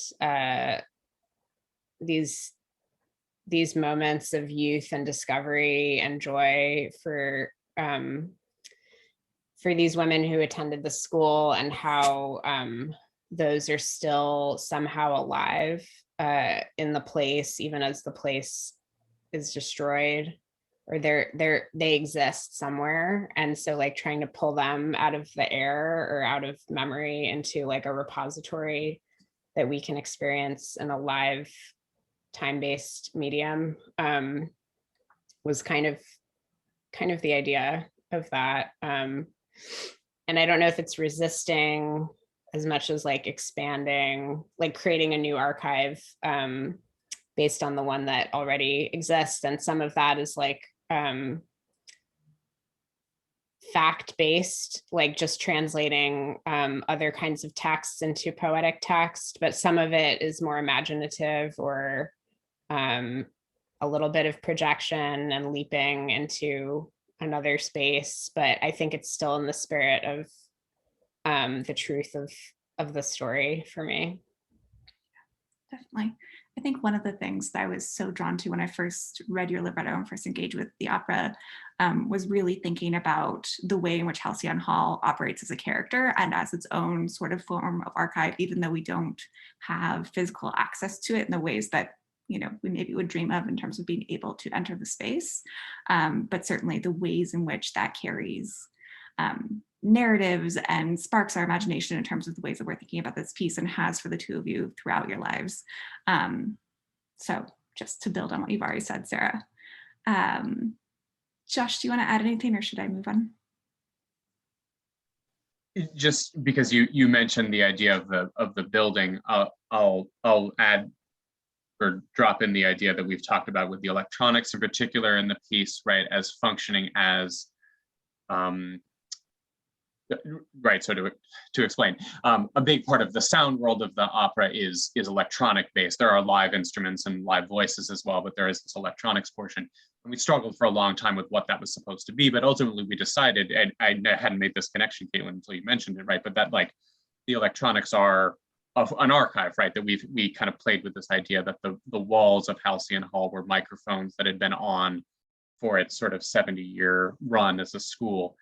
these moments of youth and discovery and joy for these women who attended the school, and how those are still somehow alive in the place, even as the place is destroyed, or they exist somewhere. And so like trying to pull them out of the air or out of memory into like a repository that we can experience in a live time-based medium was kind of the idea of that. And I don't know if it's resisting as much as like expanding, like creating a new archive based on the one that already exists. And some of that is like fact-based, like just translating other kinds of texts into poetic text, but some of it is more imaginative or a little bit of projection and leaping into another space. But I think it's still in the spirit of the truth of the story for me. Definitely. I think one of the things that I was so drawn to when I first read your libretto and first engaged with the opera was really thinking about the way in which Halcyon Hall operates as a character and as its own sort of form of archive, even though we don't have physical access to it in the ways that, you know, we maybe would dream of in terms of being able to enter the space. But certainly the ways in which that carries narratives and sparks our imagination in terms of the ways that we're thinking about this piece, and has for the two of you throughout your lives. So just to build on what you've already said, Sarah. Josh, do you want to add anything, or should I move on? Just because you mentioned the idea of the building, I'll add or drop in the idea that we've talked about with the electronics in particular in the piece, right, as functioning as right. So to explain, a big part of the sound world of the opera is electronic based. There are live instruments and live voices as well, but there is this electronics portion. And we struggled for a long time with what that was supposed to be, but ultimately we decided, and I hadn't made this connection, Caitlin, until you mentioned it, right? But that like the electronics are of an archive, right? That we kind of played with this idea that the walls of Halcyon Hall were microphones that had been on for its sort of 70-year run as a school.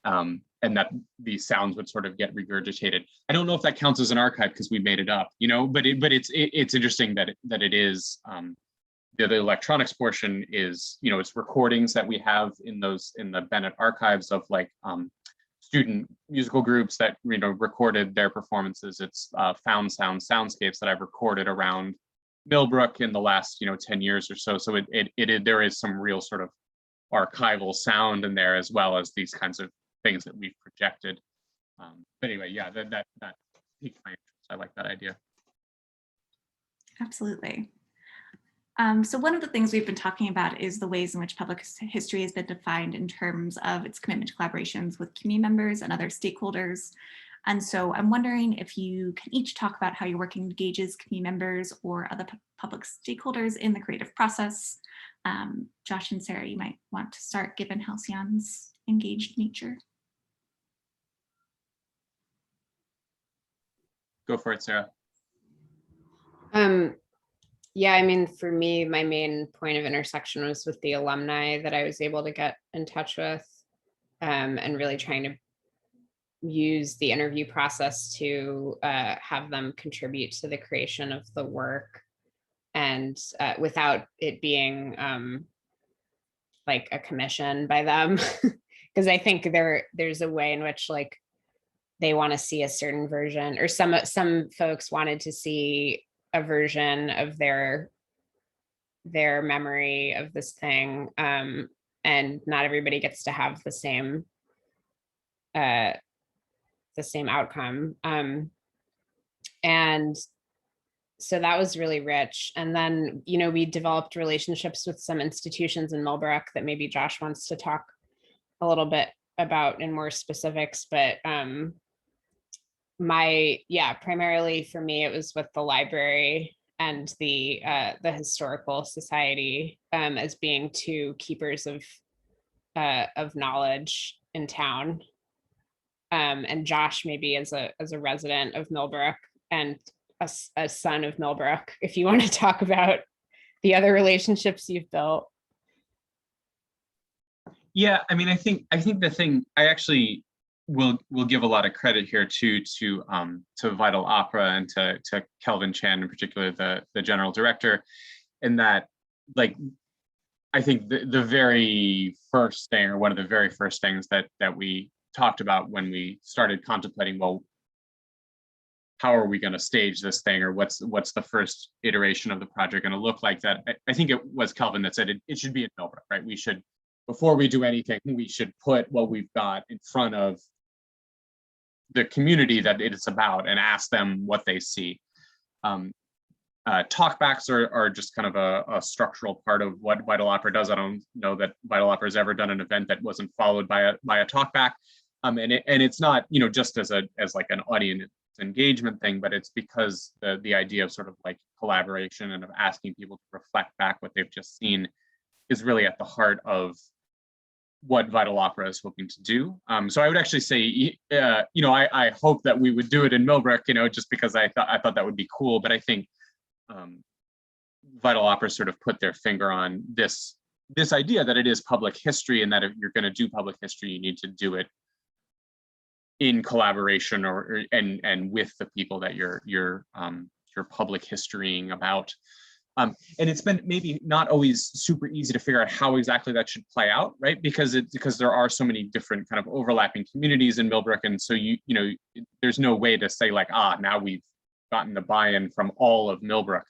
And that these sounds would sort of get regurgitated. I don't know if that counts as an archive because we made it up, you know, but it's interesting that it is, the electronics portion is, you know, it's recordings that we have in the Bennett archives of like student musical groups that, you know, recorded their performances. It's found sound soundscapes that I've recorded around Millbrook in the last, you know, 10 years or so. So there is some real sort of archival sound in there, as well as these kinds of things that we've projected. But anyway, yeah, that piqued my interest. I like that idea. Absolutely. So one of the things we've been talking about is the ways in which public history has been defined in terms of its commitment to collaborations with community members and other stakeholders. And so I'm wondering if you can each talk about how your work engages community members or other public stakeholders in the creative process. Josh and Sarah, you might want to start, given Halcyon's engaged nature. Go for it, Sarah. Yeah, I mean, for me, my main point of intersection was with the alumni that I was able to get in touch with, and really trying to use the interview process to have them contribute to the creation of the work, and without it being like a commission by them, because I think there's a way in which like they want to see a certain version, or some folks wanted to see a version of their memory of this thing, and not everybody gets to have the same outcome, and so that was really rich. And then, you know, we developed relationships with some institutions in Millbrook that maybe Josh wants to talk a little bit about in more specifics, but primarily for me, it was with the library and the Historical Society, as being two keepers of knowledge in town. And Josh, maybe as a resident of Millbrook and a son of Millbrook, if you want to talk about the other relationships you've built. Yeah, I mean, I think the thing, I actually will give a lot of credit here to Vital Opera and to Kelvin Chan in particular, the general director, in that, like, I think the very first thing, or one of the very first things that we talked about when we started contemplating, well, how are we going to stage this thing, or what's the first iteration of the project going to look like, that I think it was Kelvin that said it should be in Millbrook, right? We should, before we do anything, we should put what we've got in front of the community that it is about and ask them what they see. Talkbacks are just kind of a structural part of what Vital Opera does. I don't know that Vital Opera has ever done an event that wasn't followed by a talkback. And it's not, you know, just as like an audience engagement thing, but it's because the idea of sort of like collaboration and of asking people to reflect back what they've just seen is really at the heart of what Vital Opera is hoping to do. So I would actually say, you know, I hope that we would do it in Millbrook, you know, just because I thought that would be cool. But I think Vital Opera sort of put their finger on this idea that it is public history, and that if you're going to do public history, you need to do it in collaboration and with the people that you're public historying about. And it's been maybe not always super easy to figure out how exactly that should play out, right? Because there are so many different kind of overlapping communities in Millbrook, and so there's no way to say like, now we've gotten the buy-in from all of Millbrook,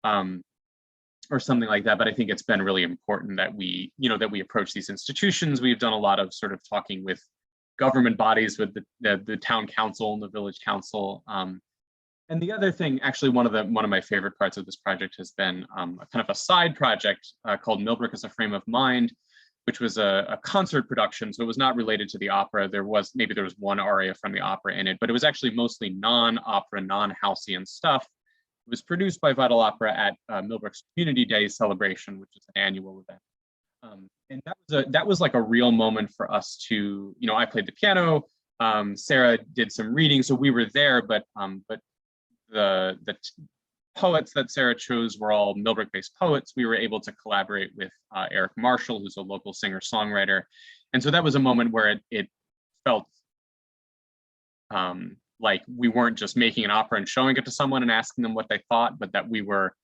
or something like that. But I think it's been really important that we approach these institutions. We've done a lot of sort of talking with government bodies, with the town council and the village council. And the other thing, actually, one of my favorite parts of this project has been a kind of a side project called Millbrook as a Frame of Mind, which was a concert production. So it was not related to the opera. There was one aria from the opera in it, but it was actually mostly non-opera, non-Halcyon stuff. It was produced by Vital Opera at Millbrook's Community Day celebration, which is an annual event. And that was like a real moment for us to, I played the piano, Sarah did some reading, so we were there, but the poets that Sarah chose were all Millbrook-based poets. We were able to collaborate with Eric Marshall, who's a local singer-songwriter. And so that was a moment where it felt like we weren't just making an opera and showing it to someone and asking them what they thought, but that we were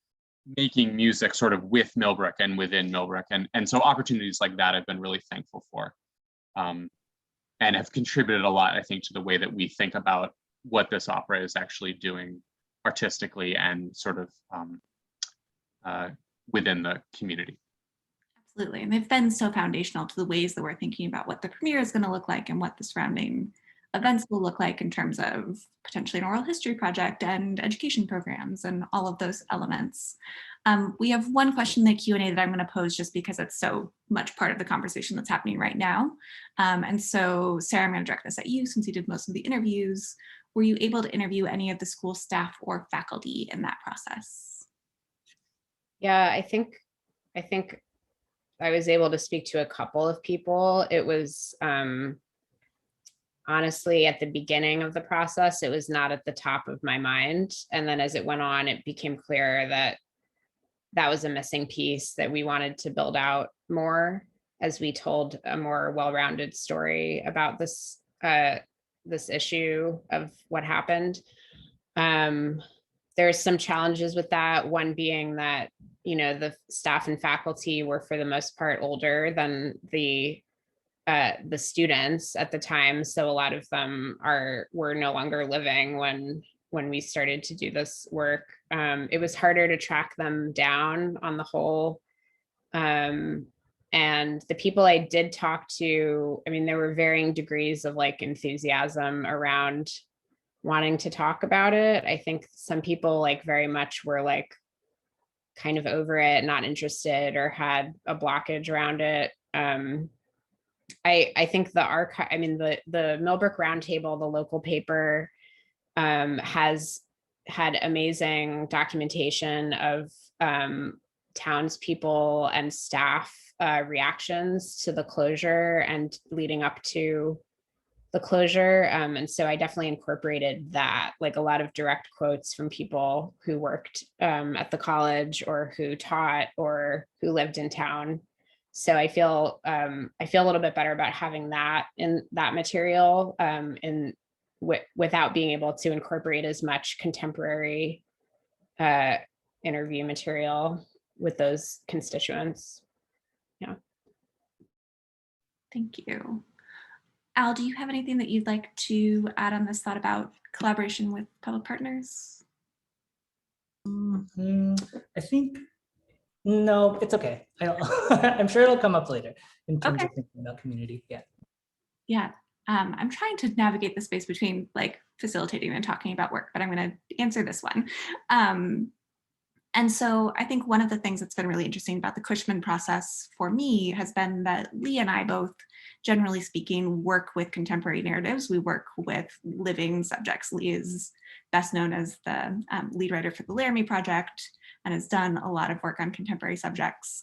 making music sort of with Millbrook and within Millbrook. And so opportunities like that I've been really thankful for, and have contributed a lot, I think, to the way that we think about what this opera is actually doing artistically and sort of within the community. Absolutely, and they've been so foundational to the ways that we're thinking about what the premiere is going to look like and what the surrounding events will look like in terms of potentially an oral history project and education programs and all of those elements. We have one question in the Q&A that I'm going to pose just because it's so much part of the conversation that's happening right now. And so Sarah, I'm going to direct this at you since you did most of the interviews. Were you able to interview any of the school staff or faculty in that process? Yeah, I think I was able to speak to a couple of people. It was honestly, at the beginning of the process, it was not at the top of my mind. And then as it went on, it became clear that that was a missing piece that we wanted to build out more as we told a more well-rounded story about this this issue of what happened. There's some challenges with that. One being that, the staff and faculty were for the most part older than the students at the time. So a lot of them were no longer living when we started to do this work. It was harder to track them down on the whole. And the people I did talk to, there were varying degrees of enthusiasm around wanting to talk about it. I think some people very much were kind of over it, not interested, or had a blockage around it. I think the archive, the Millbrook Roundtable, the local paper, has had amazing documentation of townspeople and staff reactions to the closure and leading up to the closure. And so I definitely incorporated that, a lot of direct quotes from people who worked at the college or who taught or who lived in town. So I feel a little bit better about having that in that material, without being able to incorporate as much contemporary interview material with those constituents. Yeah. Thank you. Al, do you have anything that you'd like to add on this thought about collaboration with public partners? I think, no, it's okay. I'm sure it'll come up later in terms of thinking about community. Yeah. Yeah. I'm trying to navigate the space between facilitating and talking about work, but I'm going to answer this one. And so I think one of the things that's been really interesting about the Cushman process for me has been that Lee and I both, generally speaking, work with contemporary narratives. We work with living subjects. Lee is best known as the lead writer for the Laramie Project and has done a lot of work on contemporary subjects,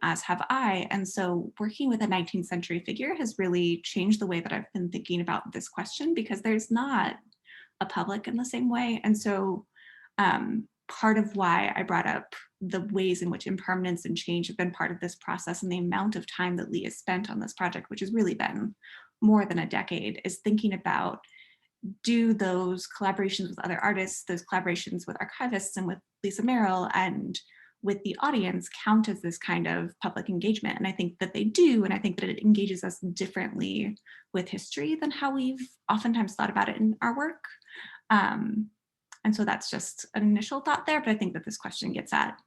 as have I. And so working with a 19th century figure has really changed the way that I've been thinking about this question, because there's not a public in the same way. And so part of why I brought up the ways in which impermanence and change have been part of this process and the amount of time that Lee has spent on this project, which has really been more than a decade, is thinking about, do those collaborations with other artists, those collaborations with archivists and with Lisa Merrill and with the audience count as this kind of public engagement? And I think that they do, and I think that it engages us differently with history than how we've oftentimes thought about it in our work. And so that's just an initial thought there, but I think that this question gets at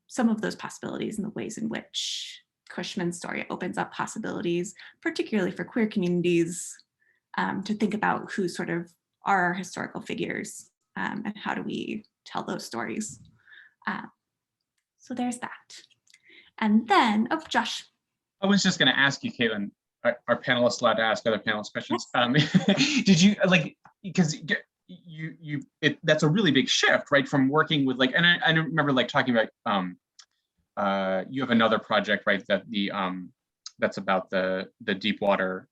some of those possibilities and the ways in which Cushman's story opens up possibilities, particularly for queer communities, to think about who sort of are our historical figures and how do we tell those stories. So there's that. And then, oh, Josh. I was just going to ask you, Caitlin, are panelists allowed to ask other panelists questions? Did you, like, because that's a really big shift, right? From working with, like, and I remember like talking about, you have another project, right? That that's about the Deepwater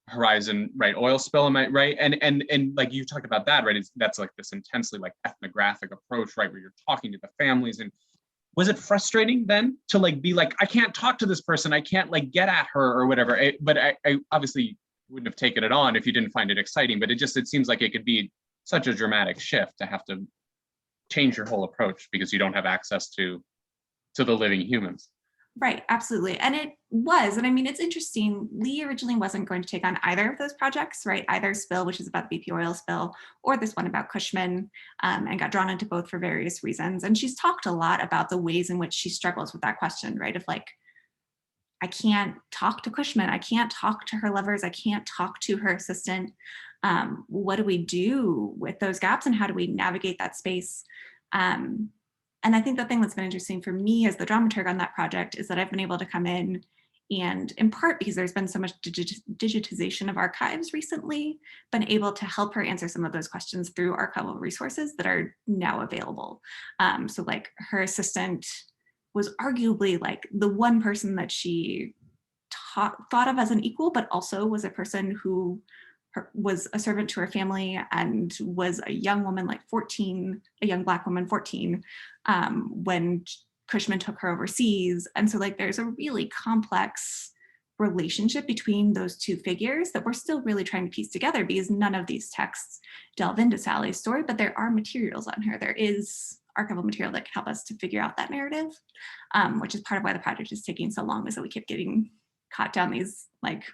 Horizon, right? Oil spill, am I right? And like you talked about that, right? That's like this intensely like ethnographic approach, right? Where you're talking to the families. And was it frustrating then to like be like, I can't talk to this person, I can't like get at her or whatever? But I obviously wouldn't have taken it on if you didn't find it exciting, but it seems like it could be such a dramatic shift to have to change your whole approach because you don't have access to the living humans. Right, absolutely. And it was, and I mean, it's interesting, Lee originally wasn't going to take on either of those projects, right? Either Spill, which is about the BP oil spill, or this one about Cushman, and got drawn into both for various reasons. And she's talked a lot about the ways in which she struggles with that question, right? Of like, I can't talk to Cushman, I can't talk to her lovers, I can't talk to her assistant. What do we do with those gaps and how do we navigate that space? And I think the thing that's been interesting for me as the dramaturg on that project is that I've been able to come in and, in part because there's been so much digitization of archives recently, been able to help her answer some of those questions through archival resources that are now available. So like her assistant was arguably like the one person that she thought of as an equal, but also was a person who was a servant to her family and was a young woman, like 14, a young Black woman, 14, when Cushman took her overseas. And so like there's a really complex relationship between those two figures that we're still really trying to piece together because none of these texts delve into Sally's story, but there are materials on her. There is archival material that can help us to figure out that narrative, which is part of why the project is taking so long, is that we keep getting caught down these like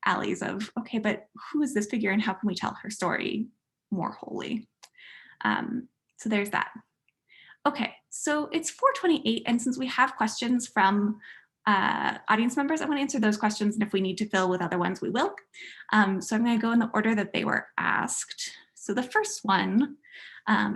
alleys of, okay, but who is this figure and how can we tell her story more wholly? So there's that. Okay, so it's 4:28, and since we have questions from audience members, I want to answer those questions, and if we need to fill with other ones, we will. So I'm going to go in the order that they were asked. So the first one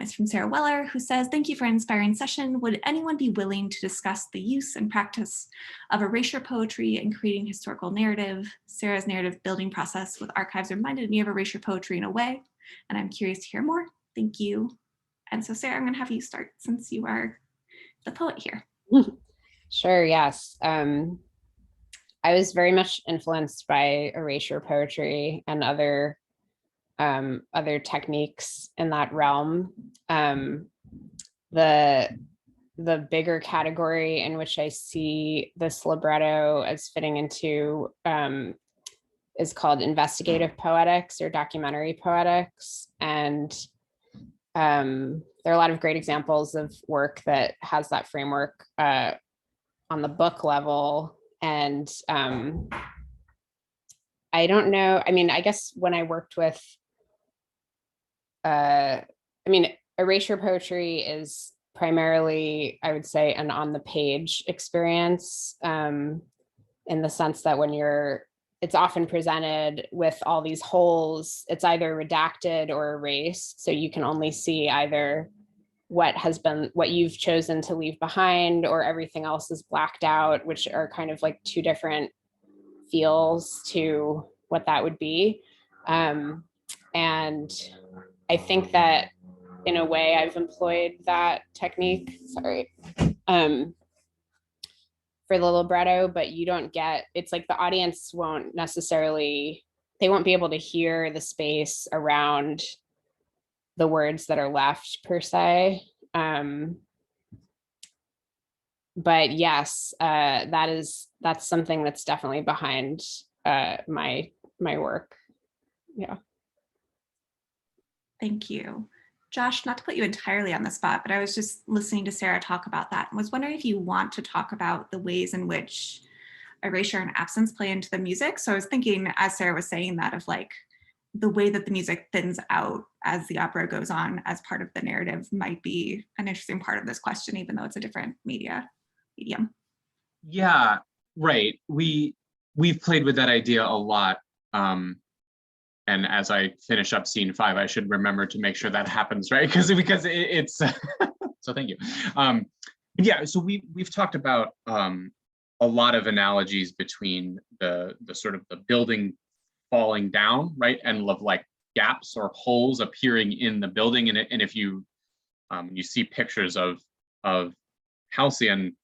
is from Sarah Weller, who says, thank you for an inspiring session. Would anyone be willing to discuss the use and practice of erasure poetry in creating historical narrative? Sarah's narrative building process with archives reminded me of erasure poetry in a way, and I'm curious to hear more. Thank you. And so Sarah, I'm going to have you start since you are the poet here. Sure, yes. I was very much influenced by erasure poetry and other techniques in that realm. The bigger category in which I see this libretto as fitting into is called investigative poetics or documentary poetics. And there are a lot of great examples of work that has that framework on the book level. And I don't know, I mean, I guess when I worked with, erasure poetry is primarily, I would say, an on the page experience, in the sense that when it's often presented with all these holes, it's either redacted or erased. So you can only see either what you've chosen to leave behind, or everything else is blacked out, which are kind of like two different feels to what that would be. And I think that in a way I've employed that technique, for the libretto, but you don't get, it's like the audience won't necessarily, they won't be able to hear the space around the words that are left per se. But yes, that's something that's definitely behind my work. Yeah. Thank you. Josh, not to put you entirely on the spot, but I was just listening to Sarah talk about that and was wondering if you want to talk about the ways in which erasure and absence play into the music. So I was thinking, as Sarah was saying that, of like the way that the music thins out as the opera goes on as part of the narrative might be an interesting part of this question, even though it's a different medium. Yeah, right. We've played with that idea a lot. And as I finish up scene 5, I should remember to make sure that happens, right? Because it's so thank you. Yeah, so we've talked about a lot of analogies between the sort of the building falling down, right, and of like gaps or holes appearing in the building. And if you see pictures of Halcyon,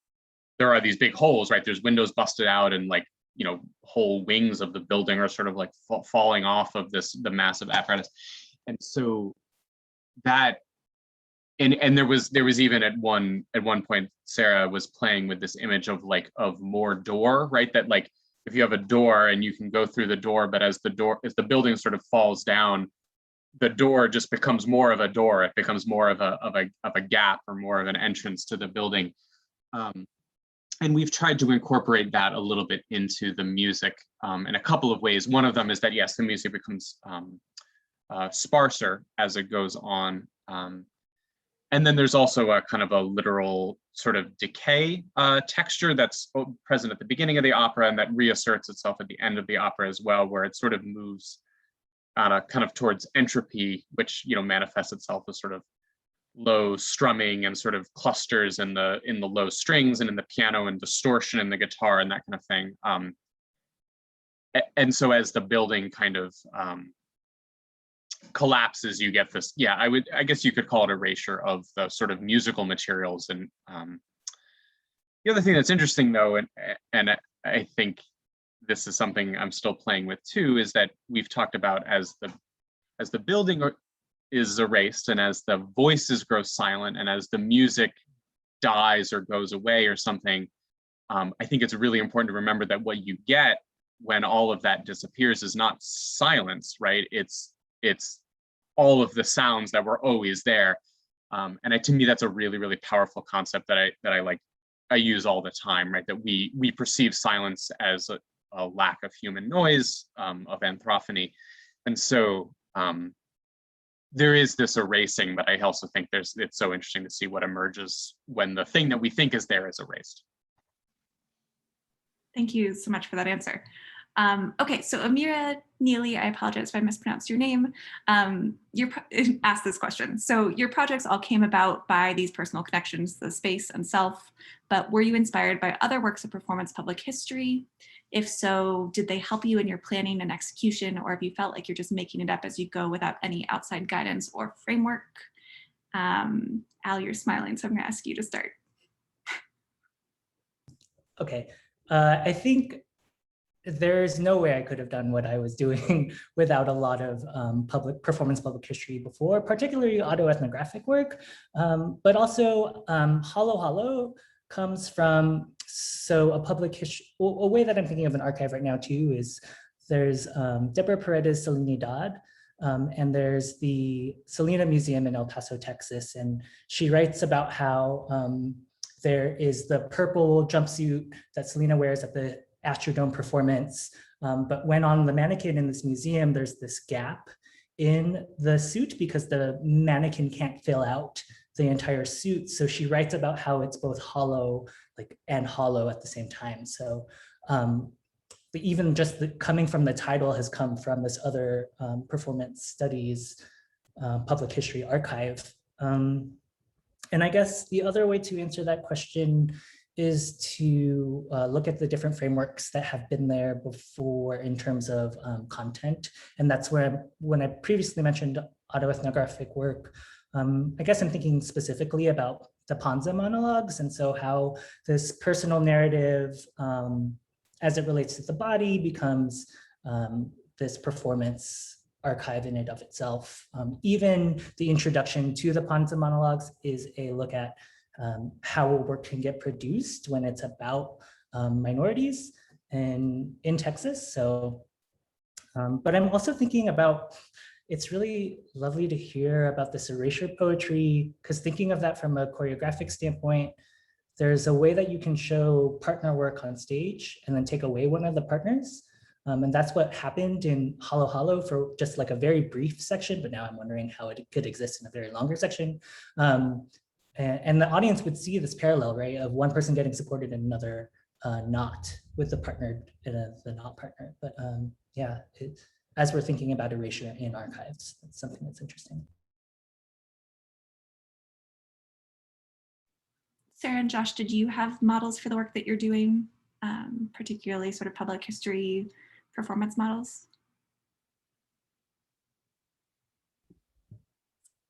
there are these big holes, right? There's windows busted out, and like, you know, whole wings of the building are sort of like falling off of the massive apparatus. And so that, and there was even at one point, Sarah was playing with this image of more door, right? That like, if you have a door and you can go through the door, but as the building sort of falls down, the door just becomes more of a door. It becomes more of a gap, or more of an entrance to the building. And we've tried to incorporate that a little bit into the music in a couple of ways. One of them is that, yes, the music becomes sparser as it goes on. And then there's also a kind of a literal sort of decay texture that's present at the beginning of the opera, and that reasserts itself at the end of the opera as well, where it sort of moves kind of towards entropy, which, you know, manifests itself as sort of low strumming and sort of clusters in the low strings and in the piano, and distortion in the guitar and that kind of thing. And so as the building kind of collapses, you get this, yeah, I guess you could call it erasure of the sort of musical materials. And the other thing that's interesting though, and I think this is something I'm still playing with too, is that we've talked about as the building is erased, and as the voices grow silent, and as the music dies or goes away or something, I think it's really important to remember that what you get when all of that disappears is not silence, right? It's all of the sounds that were always there. And to me, that's a really, really powerful concept that I use all the time, right? That we perceive silence as a lack of human noise, of anthrophony. And so there is this erasing, but I also think it's so interesting to see what emerges when the thing that we think is there is erased. Thank you so much for that answer. Okay, so Amira Neely, I apologize if I mispronounced your name, asked this question. So your projects all came about by these personal connections, the space and self, but were you inspired by other works of performance public history? If so, did they help you in your planning and execution, or have you felt like you're just making it up as you go without any outside guidance or framework? Al, you're smiling, so I'm gonna ask you to start. Okay, I think there's no way I could have done what I was doing without a lot of public history before, particularly autoethnographic work, but also Hollow comes from, so a public history, a way that I'm thinking of an archive right now too is there's Deborah Paredes Salinidad, and there's the Selena Museum in El Paso, Texas, and she writes about how there is the purple jumpsuit that Selena wears at the Astrodome performance, but when on the mannequin in this museum, there's this gap in the suit because the mannequin can't fill out the entire suit. So she writes about how it's both hollow and hollow at the same time. So even just coming from the title has come from this other performance studies public history archive. And I guess the other way to answer that question is to look at the different frameworks that have been there before in terms of content. And that's where, when I previously mentioned autoethnographic work, I guess I'm thinking specifically about the Panza monologues. And so how this personal narrative, as it relates to the body, becomes this performance archive in and of itself. Even the introduction to the Panza monologues is a look at how a work can get produced when it's about minorities in Texas. So, but I'm also thinking about, it's really lovely to hear about this erasure poetry, because thinking of that from a choreographic standpoint, there's a way that you can show partner work on stage and then take away one of the partners. And that's what happened in Hollow Hollow for just like a very brief section, but now I'm wondering how it could exist in a very longer section. And the audience would see this parallel, right, of one person getting supported and another not, with the partner and the not partner. But yeah, as we're thinking about erasure in archives, that's something that's interesting. Sarah and Josh, did you have models for the work that you're doing, particularly sort of public history performance models?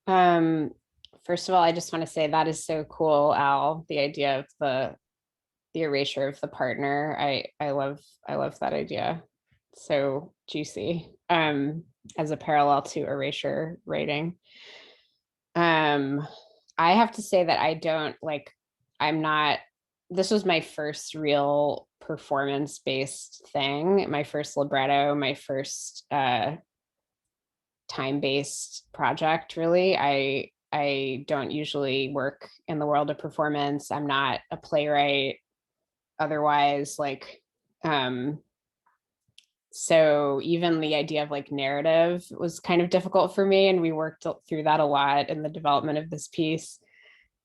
First of all, I just want to say that is so cool, Al, the idea of the erasure of the partner. I love that idea. So juicy, as a parallel to erasure writing. I have to say that I don't like, this was my first real performance-based thing, my first libretto, my first time-based project, really. I don't usually work in the world of performance. I'm not a playwright otherwise, like, so even the idea of like narrative was kind of difficult for me, and we worked through that a lot in the development of this piece,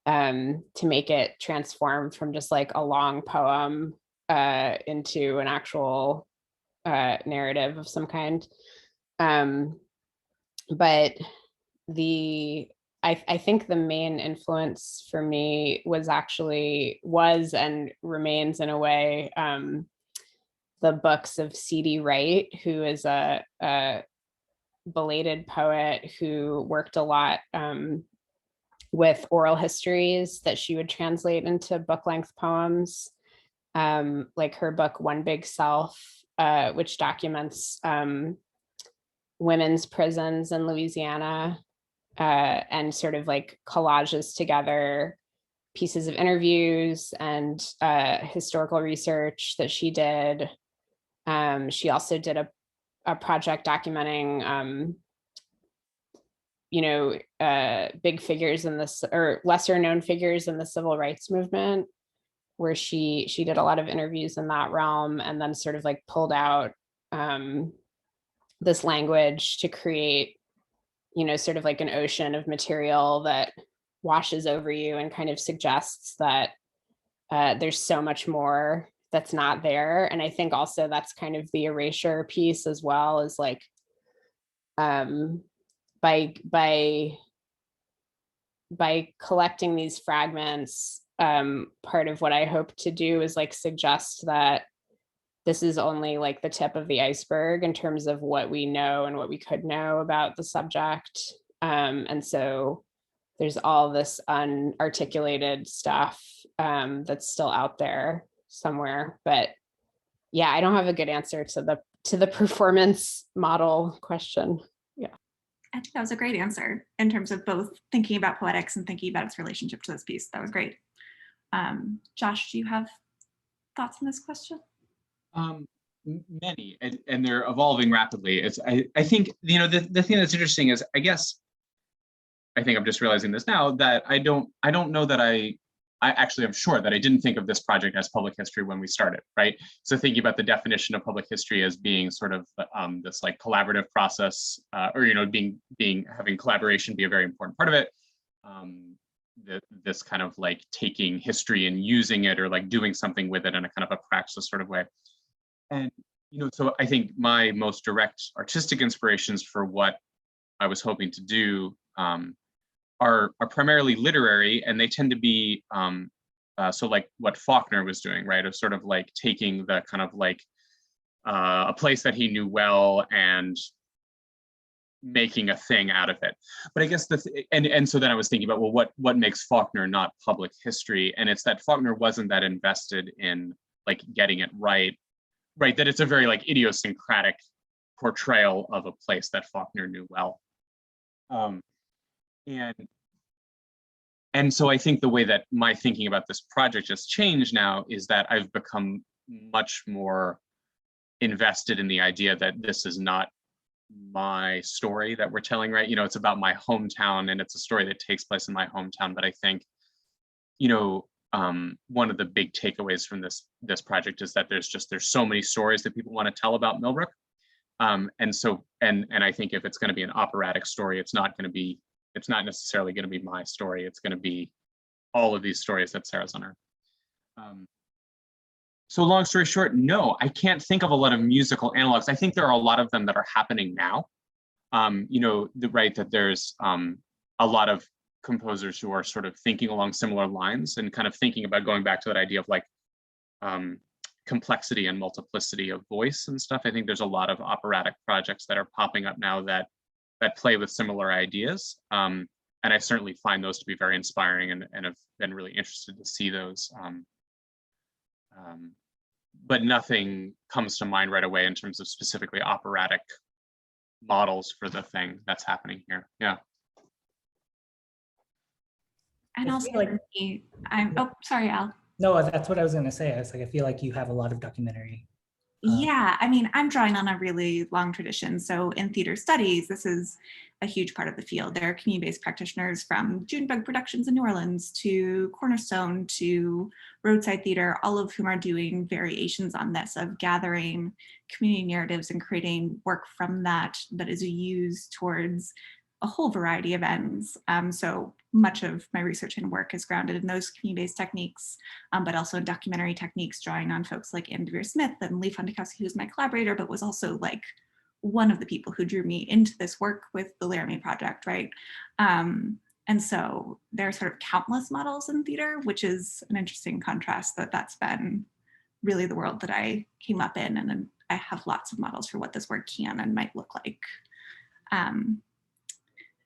to make it transform from just like a long poem into an actual narrative of some kind. But I think the main influence for me was and remains in a way, the books of C.D. Wright, who is a belated poet who worked a lot with oral histories that she would translate into book-length poems, like her book One Big Self, which documents women's prisons in Louisiana, and sort of like collages together pieces of interviews and historical research that she did. She also did a project documenting big figures in this, or lesser known figures in the civil rights movement, where she did a lot of interviews in that realm, and then sort of like pulled out this language to create, sort of like an ocean of material that washes over you and kind of suggests that there's so much more that's not there. And I think also that's kind of the erasure piece as well, is like, by collecting these fragments, part of what I hope to do is like suggest that this is only like the tip of the iceberg in terms of what we know and what we could know about the subject. And so there's all this unarticulated stuff that's still out there somewhere. But yeah, I don't have a good answer to the performance model question. Yeah. I think that was a great answer in terms of both thinking about poetics and thinking about its relationship to this piece. That was great. Josh, do you have thoughts on this question? Many, and they're evolving rapidly. I think, the thing that's interesting is, I think I'm just realizing this now, that I don't know that I actually, I'm sure that I didn't think of this project as public history when we started, right? So thinking about the definition of public history as being sort of this like collaborative process, or having collaboration be a very important part of it. This kind of like taking history and using it, or like doing something with it in a kind of a praxis sort of way. And, so I think my most direct artistic inspirations for what I was hoping to do are primarily literary, and they tend to be, so like what Faulkner was doing, right? Of sort of like taking the kind of like a place that he knew well and making a thing out of it. But I guess and so then I was thinking about, well, what makes Faulkner not public history? And it's that Faulkner wasn't that invested in like getting it right, that it's a very like idiosyncratic portrayal of a place that Faulkner knew well. And so I think the way that my thinking about this project has changed now is that I've become much more invested in the idea that this is not my story that we're telling, right? You know, it's about my hometown and it's a story that takes place in my hometown. But I think, you know, one of the big takeaways from this project is that there's so many stories that people want to tell about Millbrook. And so, and I think if it's going to be an operatic story, it's not necessarily going to be my story. It's going to be all of these stories that Sarah's unearthed. So long story short, no, I can't think of a lot of musical analogs. I think there are a lot of them that are happening now. You know, right, that there's a lot of composers who are sort of thinking along similar lines and kind of thinking about going back to that idea of like complexity and multiplicity of voice and stuff. I think there's a lot of operatic projects that are popping up now that play with similar ideas. And I certainly find those to be very inspiring and have been really interested to see those. But nothing comes to mind right away in terms of specifically operatic models for the thing that's happening here. Yeah. And I also, feel like- oh, sorry, Al. No, that's what I was going to say. I was like, I feel like you have a lot of documentary. Yeah, I mean, I'm drawing on a really long tradition. So in theater studies, this is a huge part of the field. There are community-based practitioners from Junebug Productions in New Orleans to Cornerstone to Roadside Theater, all of whom are doing variations on this of gathering community narratives and creating work from that is used towards a whole variety of ends. So much of my research and work is grounded in those community-based techniques, but also in documentary techniques, drawing on folks like Andrea Smith and Lee Fontikowski, who's my collaborator, but was also like one of the people who drew me into this work with the Laramie Project, right? And so there are sort of countless models in theater, which is an interesting contrast that's been really the world that I came up in. And then I have lots of models for what this work can and might look like.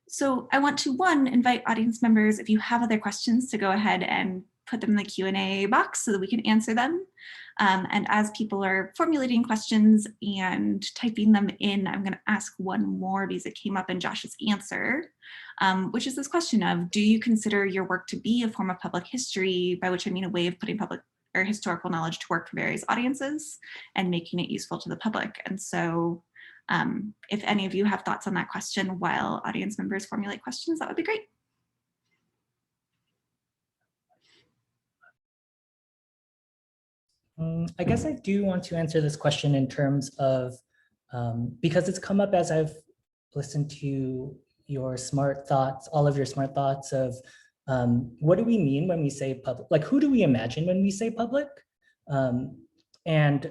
So I want to, one, invite audience members, if you have other questions, to go ahead and put them in the Q&A box so that we can answer them. And as people are formulating questions and typing them in, I'm going to ask one more because it came up in Josh's answer, which is this question of, do you consider your work to be a form of public history, by which I mean a way of putting public or historical knowledge to work for various audiences and making it useful to the public? And so if any of you have thoughts on that question while audience members formulate questions, that would be great. I guess I do want to answer this question in terms of, because it's come up as I've listened to your smart thoughts, all of your smart thoughts of what do we mean when we say public? Like, who do we imagine when we say public? And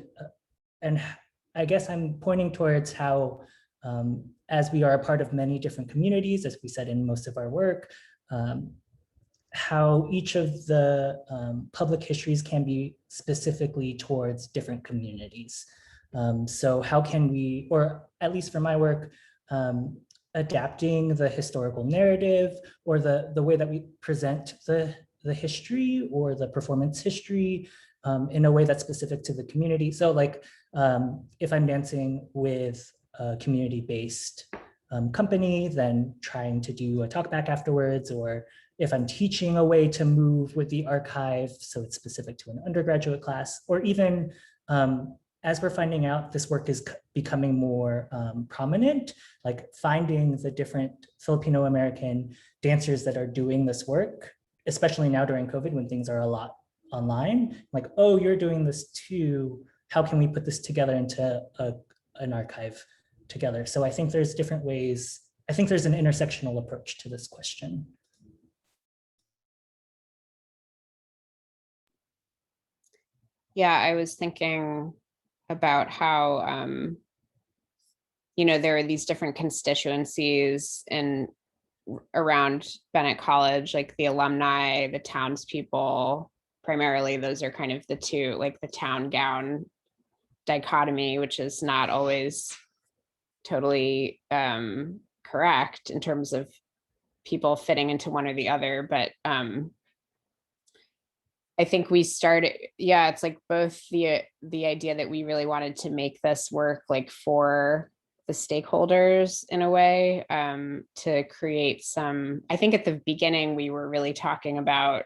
I guess I'm pointing towards how, as we are a part of many different communities, as we said in most of our work, how each of the public histories can be specifically towards different communities. So how can we, or at least for my work, adapting the historical narrative or the way that we present the history or the performance history in a way that's specific to the community. So like, if I'm dancing with a community-based company, then trying to do a talk back afterwards, or if I'm teaching a way to move with the archive, so it's specific to an undergraduate class, or even as we're finding out this work is becoming more prominent, like finding the different Filipino-American dancers that are doing this work, especially now during COVID when things are a lot online, like, oh, you're doing this too. How can we put this together into an archive together? So I think there's different ways. I think there's an intersectional approach to this question. Yeah, I was thinking about how, you know, there are these different constituencies around Bennett College, like the alumni, the townspeople. Primarily, those are kind of the two, like the town gown dichotomy, which is not always totally correct in terms of people fitting into one or the other. But I think we started, yeah, it's like both the idea that we really wanted to make this work like for the stakeholders in a way, to create some, I think at the beginning we were really talking about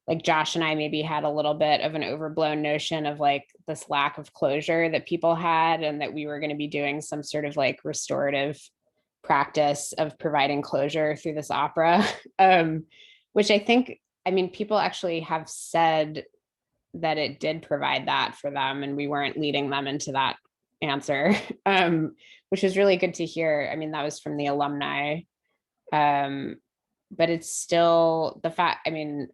like Josh and I maybe had a little bit of an overblown notion of like this lack of closure that people had, and that we were going to be doing some sort of like restorative practice of providing closure through this opera, which I think, I mean, people actually have said that it did provide that for them, and we weren't leading them into that answer, which is really good to hear. I mean, that was from the alumni, but it's still the fact, I mean,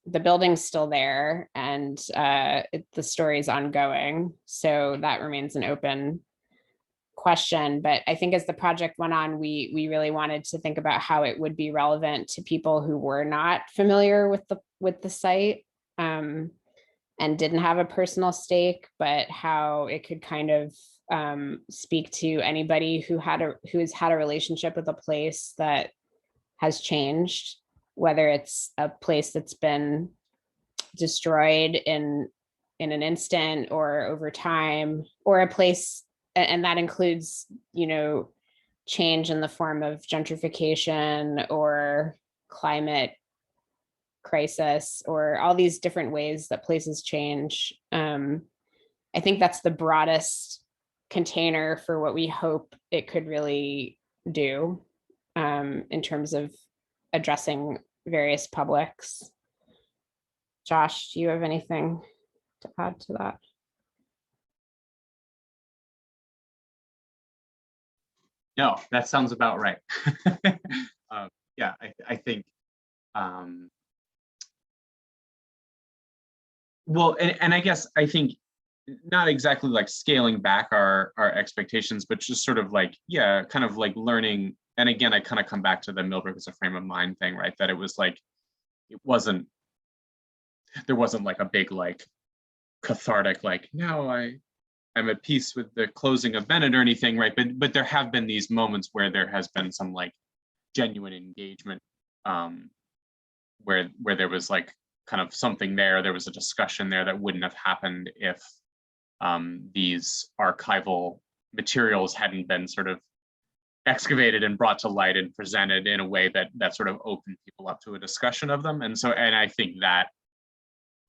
the building's still there, and the story is ongoing. So that remains an open question. But I think as the project went on, we really wanted to think about how it would be relevant to people who were not familiar with the site, and didn't have a personal stake, but how it could kind of speak to anybody who's had a relationship with a place that has changed, whether it's a place that's been destroyed in an instant or over time, or a place, and that includes, you know, change in the form of gentrification or climate crisis, or all these different ways that places change. I think that's the broadest container for what we hope it could really do, in terms of addressing various publics. Josh, do you have anything to add to that? No, that sounds about right. Yeah, I think, well, and I guess I think not exactly like scaling back our expectations, but just sort of like, yeah, kind of like learning. And again, I kind of come back to the Millbrook as a frame of mind thing, right? That it was like, there wasn't like a big like cathartic, like now I'm at peace with the closing of Bennett or anything, right? But there have been these moments where there has been some like genuine engagement, where there was like kind of something there was a discussion there that wouldn't have happened if these archival materials hadn't been sort of excavated and brought to light and presented in a way that sort of opened people up to a discussion of them. And I think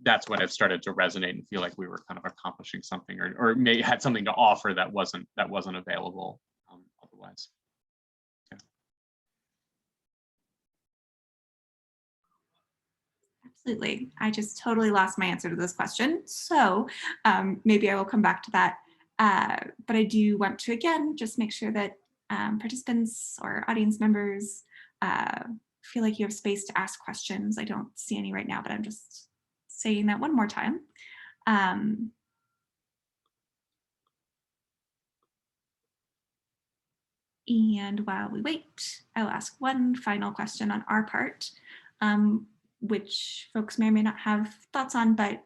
that's when it started to resonate and feel like we were kind of accomplishing something, or may had something to offer that wasn't available otherwise. Yeah. Absolutely. I just totally lost my answer to this question. So maybe I will come back to that. But I do want to, again, just make sure that participants or audience members feel like you have space to ask questions. I don't see any right now, but I'm just saying that one more time. And while we wait, I'll ask one final question on our part, which folks may or may not have thoughts on, but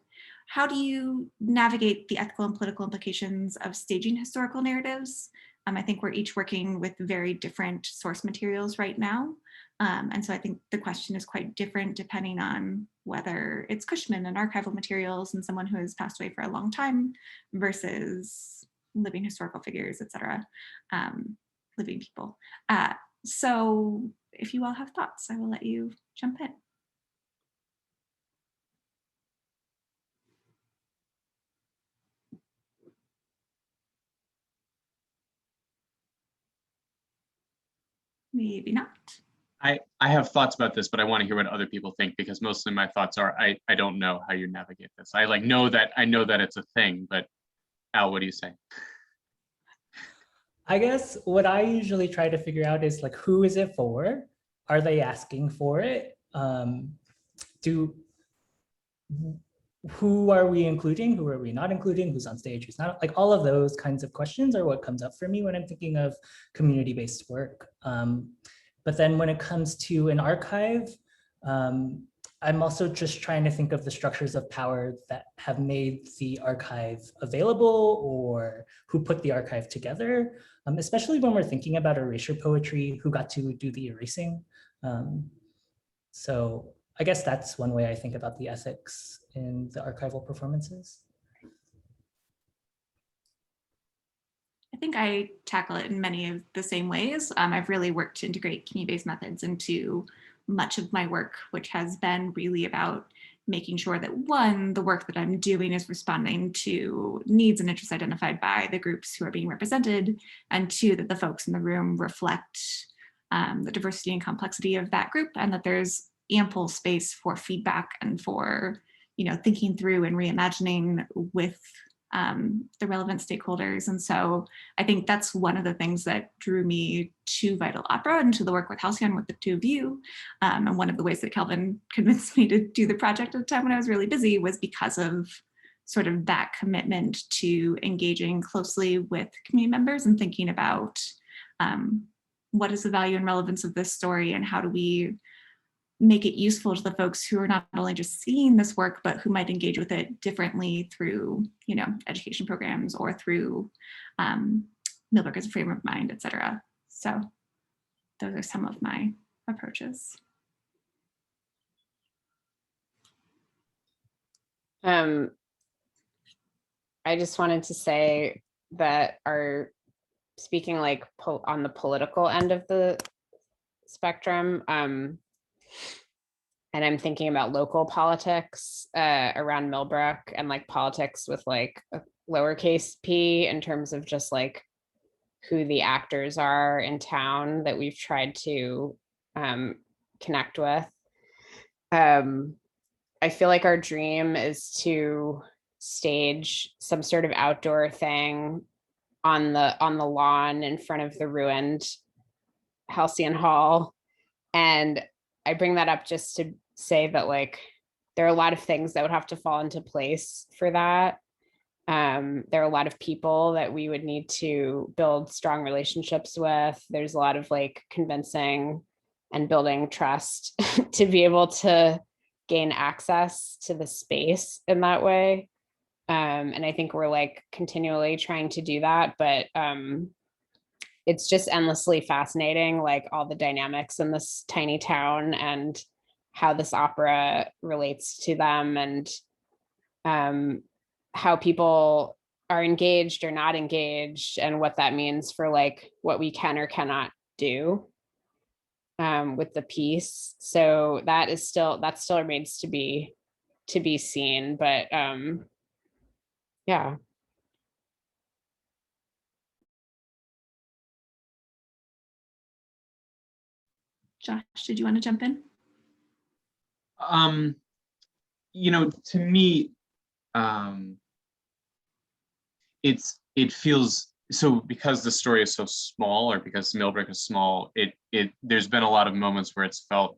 how do you navigate the ethical and political implications of staging historical narratives? I think we're each working with very different source materials right now. And so I think the question is quite different depending on whether it's Cushman and archival materials and someone who has passed away for a long time versus living historical figures, et cetera, living people. So if you all have thoughts, I will let you jump in. Maybe not. I have thoughts about this, but I want to hear what other people think, because mostly my thoughts are I don't know how you navigate this. I know that it's a thing, but Al, what do you say? I guess what I usually try to figure out is like, who is it for? Are they asking for it? Who are we including? Who are we not including? Who's on stage? Who's not? Like all of those kinds of questions are what comes up for me when I'm thinking of community-based work. But then when it comes to an archive, I'm also just trying to think of the structures of power that have made the archive available, or who put the archive together, especially when we're thinking about erasure poetry, who got to do the erasing. So I guess that's one way I think about the ethics in the archival performances. I think I tackle it in many of the same ways. I've really worked to integrate community-based methods into much of my work, which has been really about making sure that one, the work that I'm doing is responding to needs and interests identified by the groups who are being represented, and two, that the folks in the room reflect the diversity and complexity of that group, and that there's ample space for feedback and for, you know, thinking through and reimagining with the relevant stakeholders. And so I think that's one of the things that drew me to Vital Opera and to the work with Halcyon with the two of you. And one of the ways that Kelvin convinced me to do the project at the time when I was really busy was because of sort of that commitment to engaging closely with community members and thinking about what is the value and relevance of this story, and how do we make it useful to the folks who are not only just seeing this work, but who might engage with it differently through, you know, education programs or through Millbrook as a frame of mind, et cetera. So those are some of my approaches. I just wanted to say that speaking like on the political end of the spectrum, and I'm thinking about local politics around Millbrook, and like politics with like a lowercase p in terms of just like who the actors are in town that we've tried to connect with. I feel like our dream is to stage some sort of outdoor thing on the lawn in front of the ruined Halcyon Hall. And I bring that up just to say that like there are a lot of things that would have to fall into place for that. There are a lot of people that we would need to build strong relationships with. There's a lot of like convincing and building trust to be able to gain access to the space in that way. And I think we're like continually trying to do that, but it's just endlessly fascinating, like all the dynamics in this tiny town and how this opera relates to them, and how people are engaged or not engaged, and what that means for like what we can or cannot do with the piece. So that still remains to be seen, but yeah. Josh, did you want to jump in? You know, to me, it feels so, because the story is so small, or because Millbrook is small, there's been a lot of moments where it's felt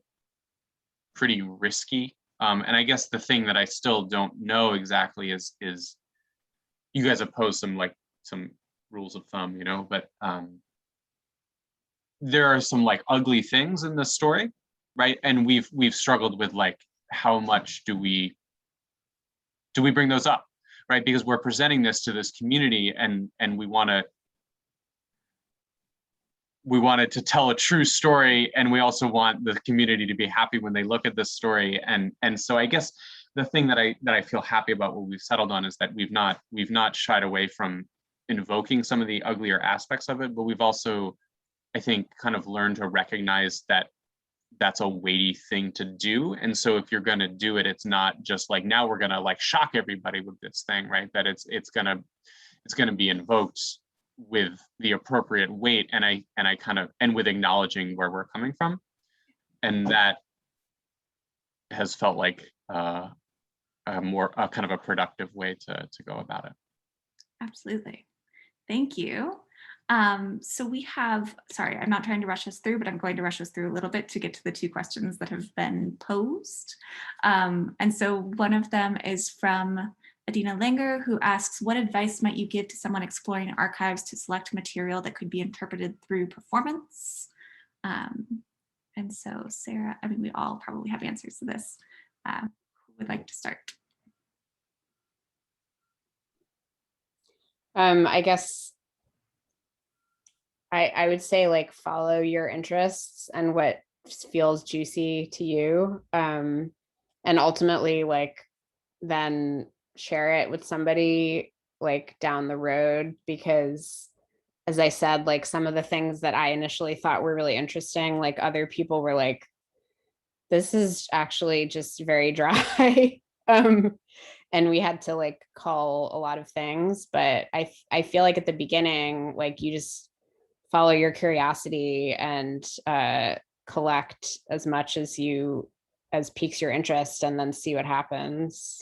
pretty risky. And I guess the thing that I still don't know exactly is you guys have posed some rules of thumb, you know, but there are some like ugly things in the story, right? And we've struggled with like, how much do we bring those up, right? Because we're presenting this to this community, and we want it to tell a true story, and we also want the community to be happy when they look at this story. And so I guess the thing that I feel happy about what we've settled on is that we've not shied away from invoking some of the uglier aspects of it, but we've also, I think, kind of learned to recognize that that's a weighty thing to do. And so if you're going to do it, it's not just like, now we're going to like shock everybody with this thing, right? That it's going to be invoked with the appropriate weight, and with acknowledging where we're coming from. And that has felt like a kind of a productive way to go about it. Absolutely. Thank you. So we have, sorry, I'm not trying to rush us through, but I'm going to rush us through a little bit to get to the two questions that have been posed. And so one of them is from Adina Langer, who asks, what advice might you give to someone exploring archives to select material that could be interpreted through performance? And so Sarah, I mean, we all probably have answers to this. Who would like to start? I guess I would say like follow your interests and what feels juicy to you, and ultimately like then share it with somebody like down the road, because as I said, like some of the things that I initially thought were really interesting, like other people were like, This is actually just very dry. And we had to like call a lot of things, but I feel like at the beginning, like you just follow your curiosity and collect as much as piques your interest and then see what happens.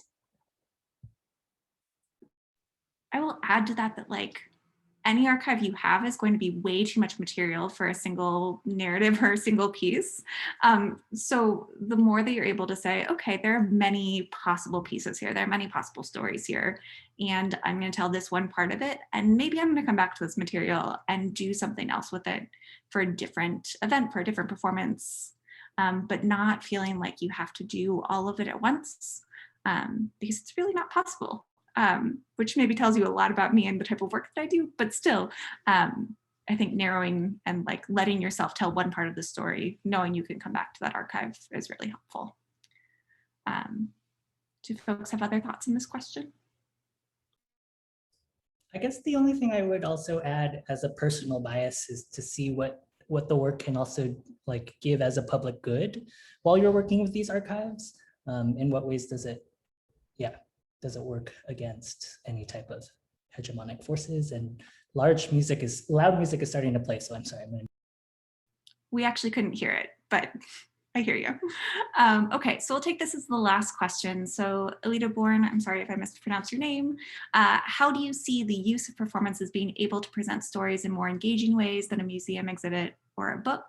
I will add to that like any archive you have is going to be way too much material for a single narrative or a single piece. So the more that you're able to say, okay, there are many possible pieces here, there are many possible stories here, and I'm going to tell this one part of it, and maybe I'm going to come back to this material and do something else with it for a different event, for a different performance, but not feeling like you have to do all of it at once, because it's really not possible. Which maybe tells you a lot about me and the type of work that I do, but still, I think narrowing and like letting yourself tell one part of the story, knowing you can come back to that archive is really helpful. Do folks have other thoughts on this question? I guess the only thing I would also add as a personal bias is to see what the work can also like give as a public good while you're working with these archives. In what ways does it work against any type of hegemonic forces? And loud music is starting to play, so I'm sorry. We actually couldn't hear it, but I hear you. Okay, so we'll take this as the last question. So Alita Bourne, I'm sorry if I mispronounced your name. How do you see the use of performances being able to present stories in more engaging ways than a museum exhibit or a book?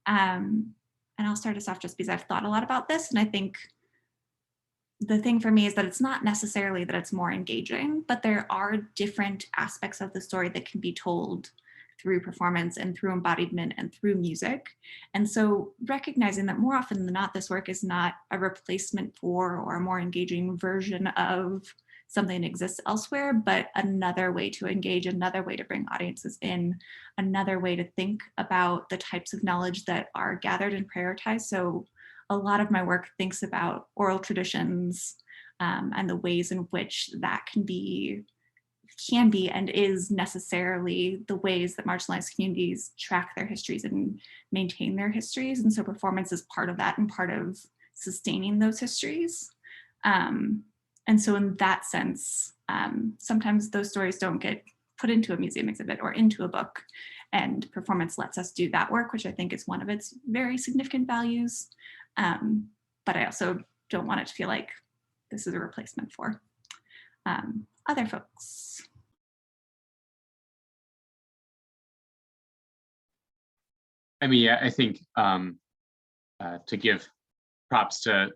And I'll start us off just because I've thought a lot about this, and I think the thing for me is that it's not necessarily that it's more engaging, but there are different aspects of the story that can be told through performance and through embodiment and through music. And so recognizing that more often than not, this work is not a replacement for or a more engaging version of something that exists elsewhere, but another way to engage, another way to bring audiences in, another way to think about the types of knowledge that are gathered and prioritized. So a lot of my work thinks about oral traditions and the ways in which that can be and is necessarily the ways that marginalized communities track their histories and maintain their histories. And so performance is part of that and part of sustaining those histories. And so in that sense, sometimes those stories don't get put into a museum exhibit or into a book, and performance lets us do that work, which I think is one of its very significant values. But I also don't want it to feel like this is a replacement for other folks. I mean, yeah, I think to give props to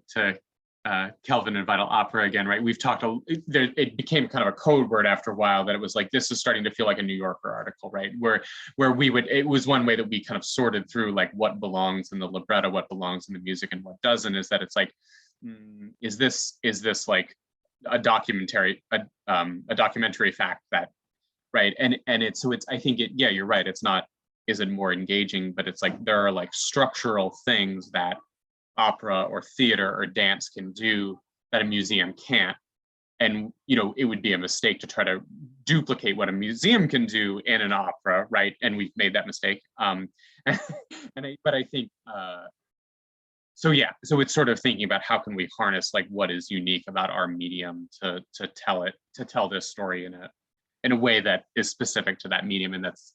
Kelvin and Vital Opera again, right? We've talked, it became kind of a code word after a while that it was like, this is starting to feel like a New Yorker article, right? Where it was one way that we kind of sorted through like what belongs in the libretto, what belongs in the music and what doesn't, is that it's like, is this like a documentary fact that, right? And I think yeah, you're right. It's not, is it more engaging, but it's like, there are like structural things that opera or theater or dance can do that a museum can't. And, it would be a mistake to try to duplicate what a museum can do in an opera, right? And we've made that mistake. But I think, so yeah, so it's sort of thinking about how can we harness like what is unique about our medium to tell this story in a way that is specific to that medium and that's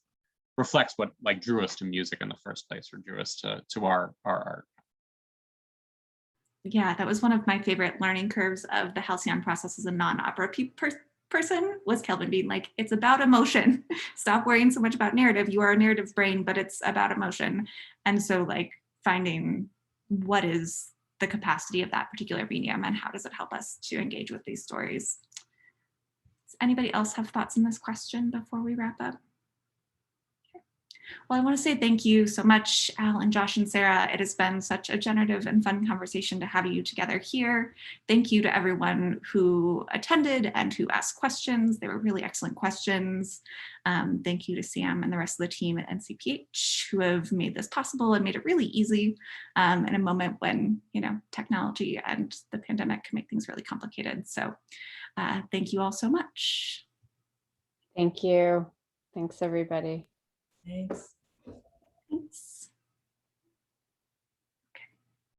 reflects what like drew us to music in the first place, or drew us to our art. Yeah, that was one of my favorite learning curves of the Halcyon process as a non-opera person, was Kelvin being like, it's about emotion. Stop worrying so much about narrative. You are a narrative brain, but it's about emotion. And so like finding what is the capacity of that particular medium and how does it help us to engage with these stories. Does anybody else have thoughts on this question before we wrap up? Well, I want to say thank you so much, Al and Josh and Sarah. It has been such a generative and fun conversation to have you together here. Thank you to everyone who attended and who asked questions. They were really excellent questions. Thank you to Sam and the rest of the team at NCPH who have made this possible and made it really easy in a moment when, technology and the pandemic can make things really complicated. So thank you all so much. Thank you. Thanks, everybody. Thanks. Thanks.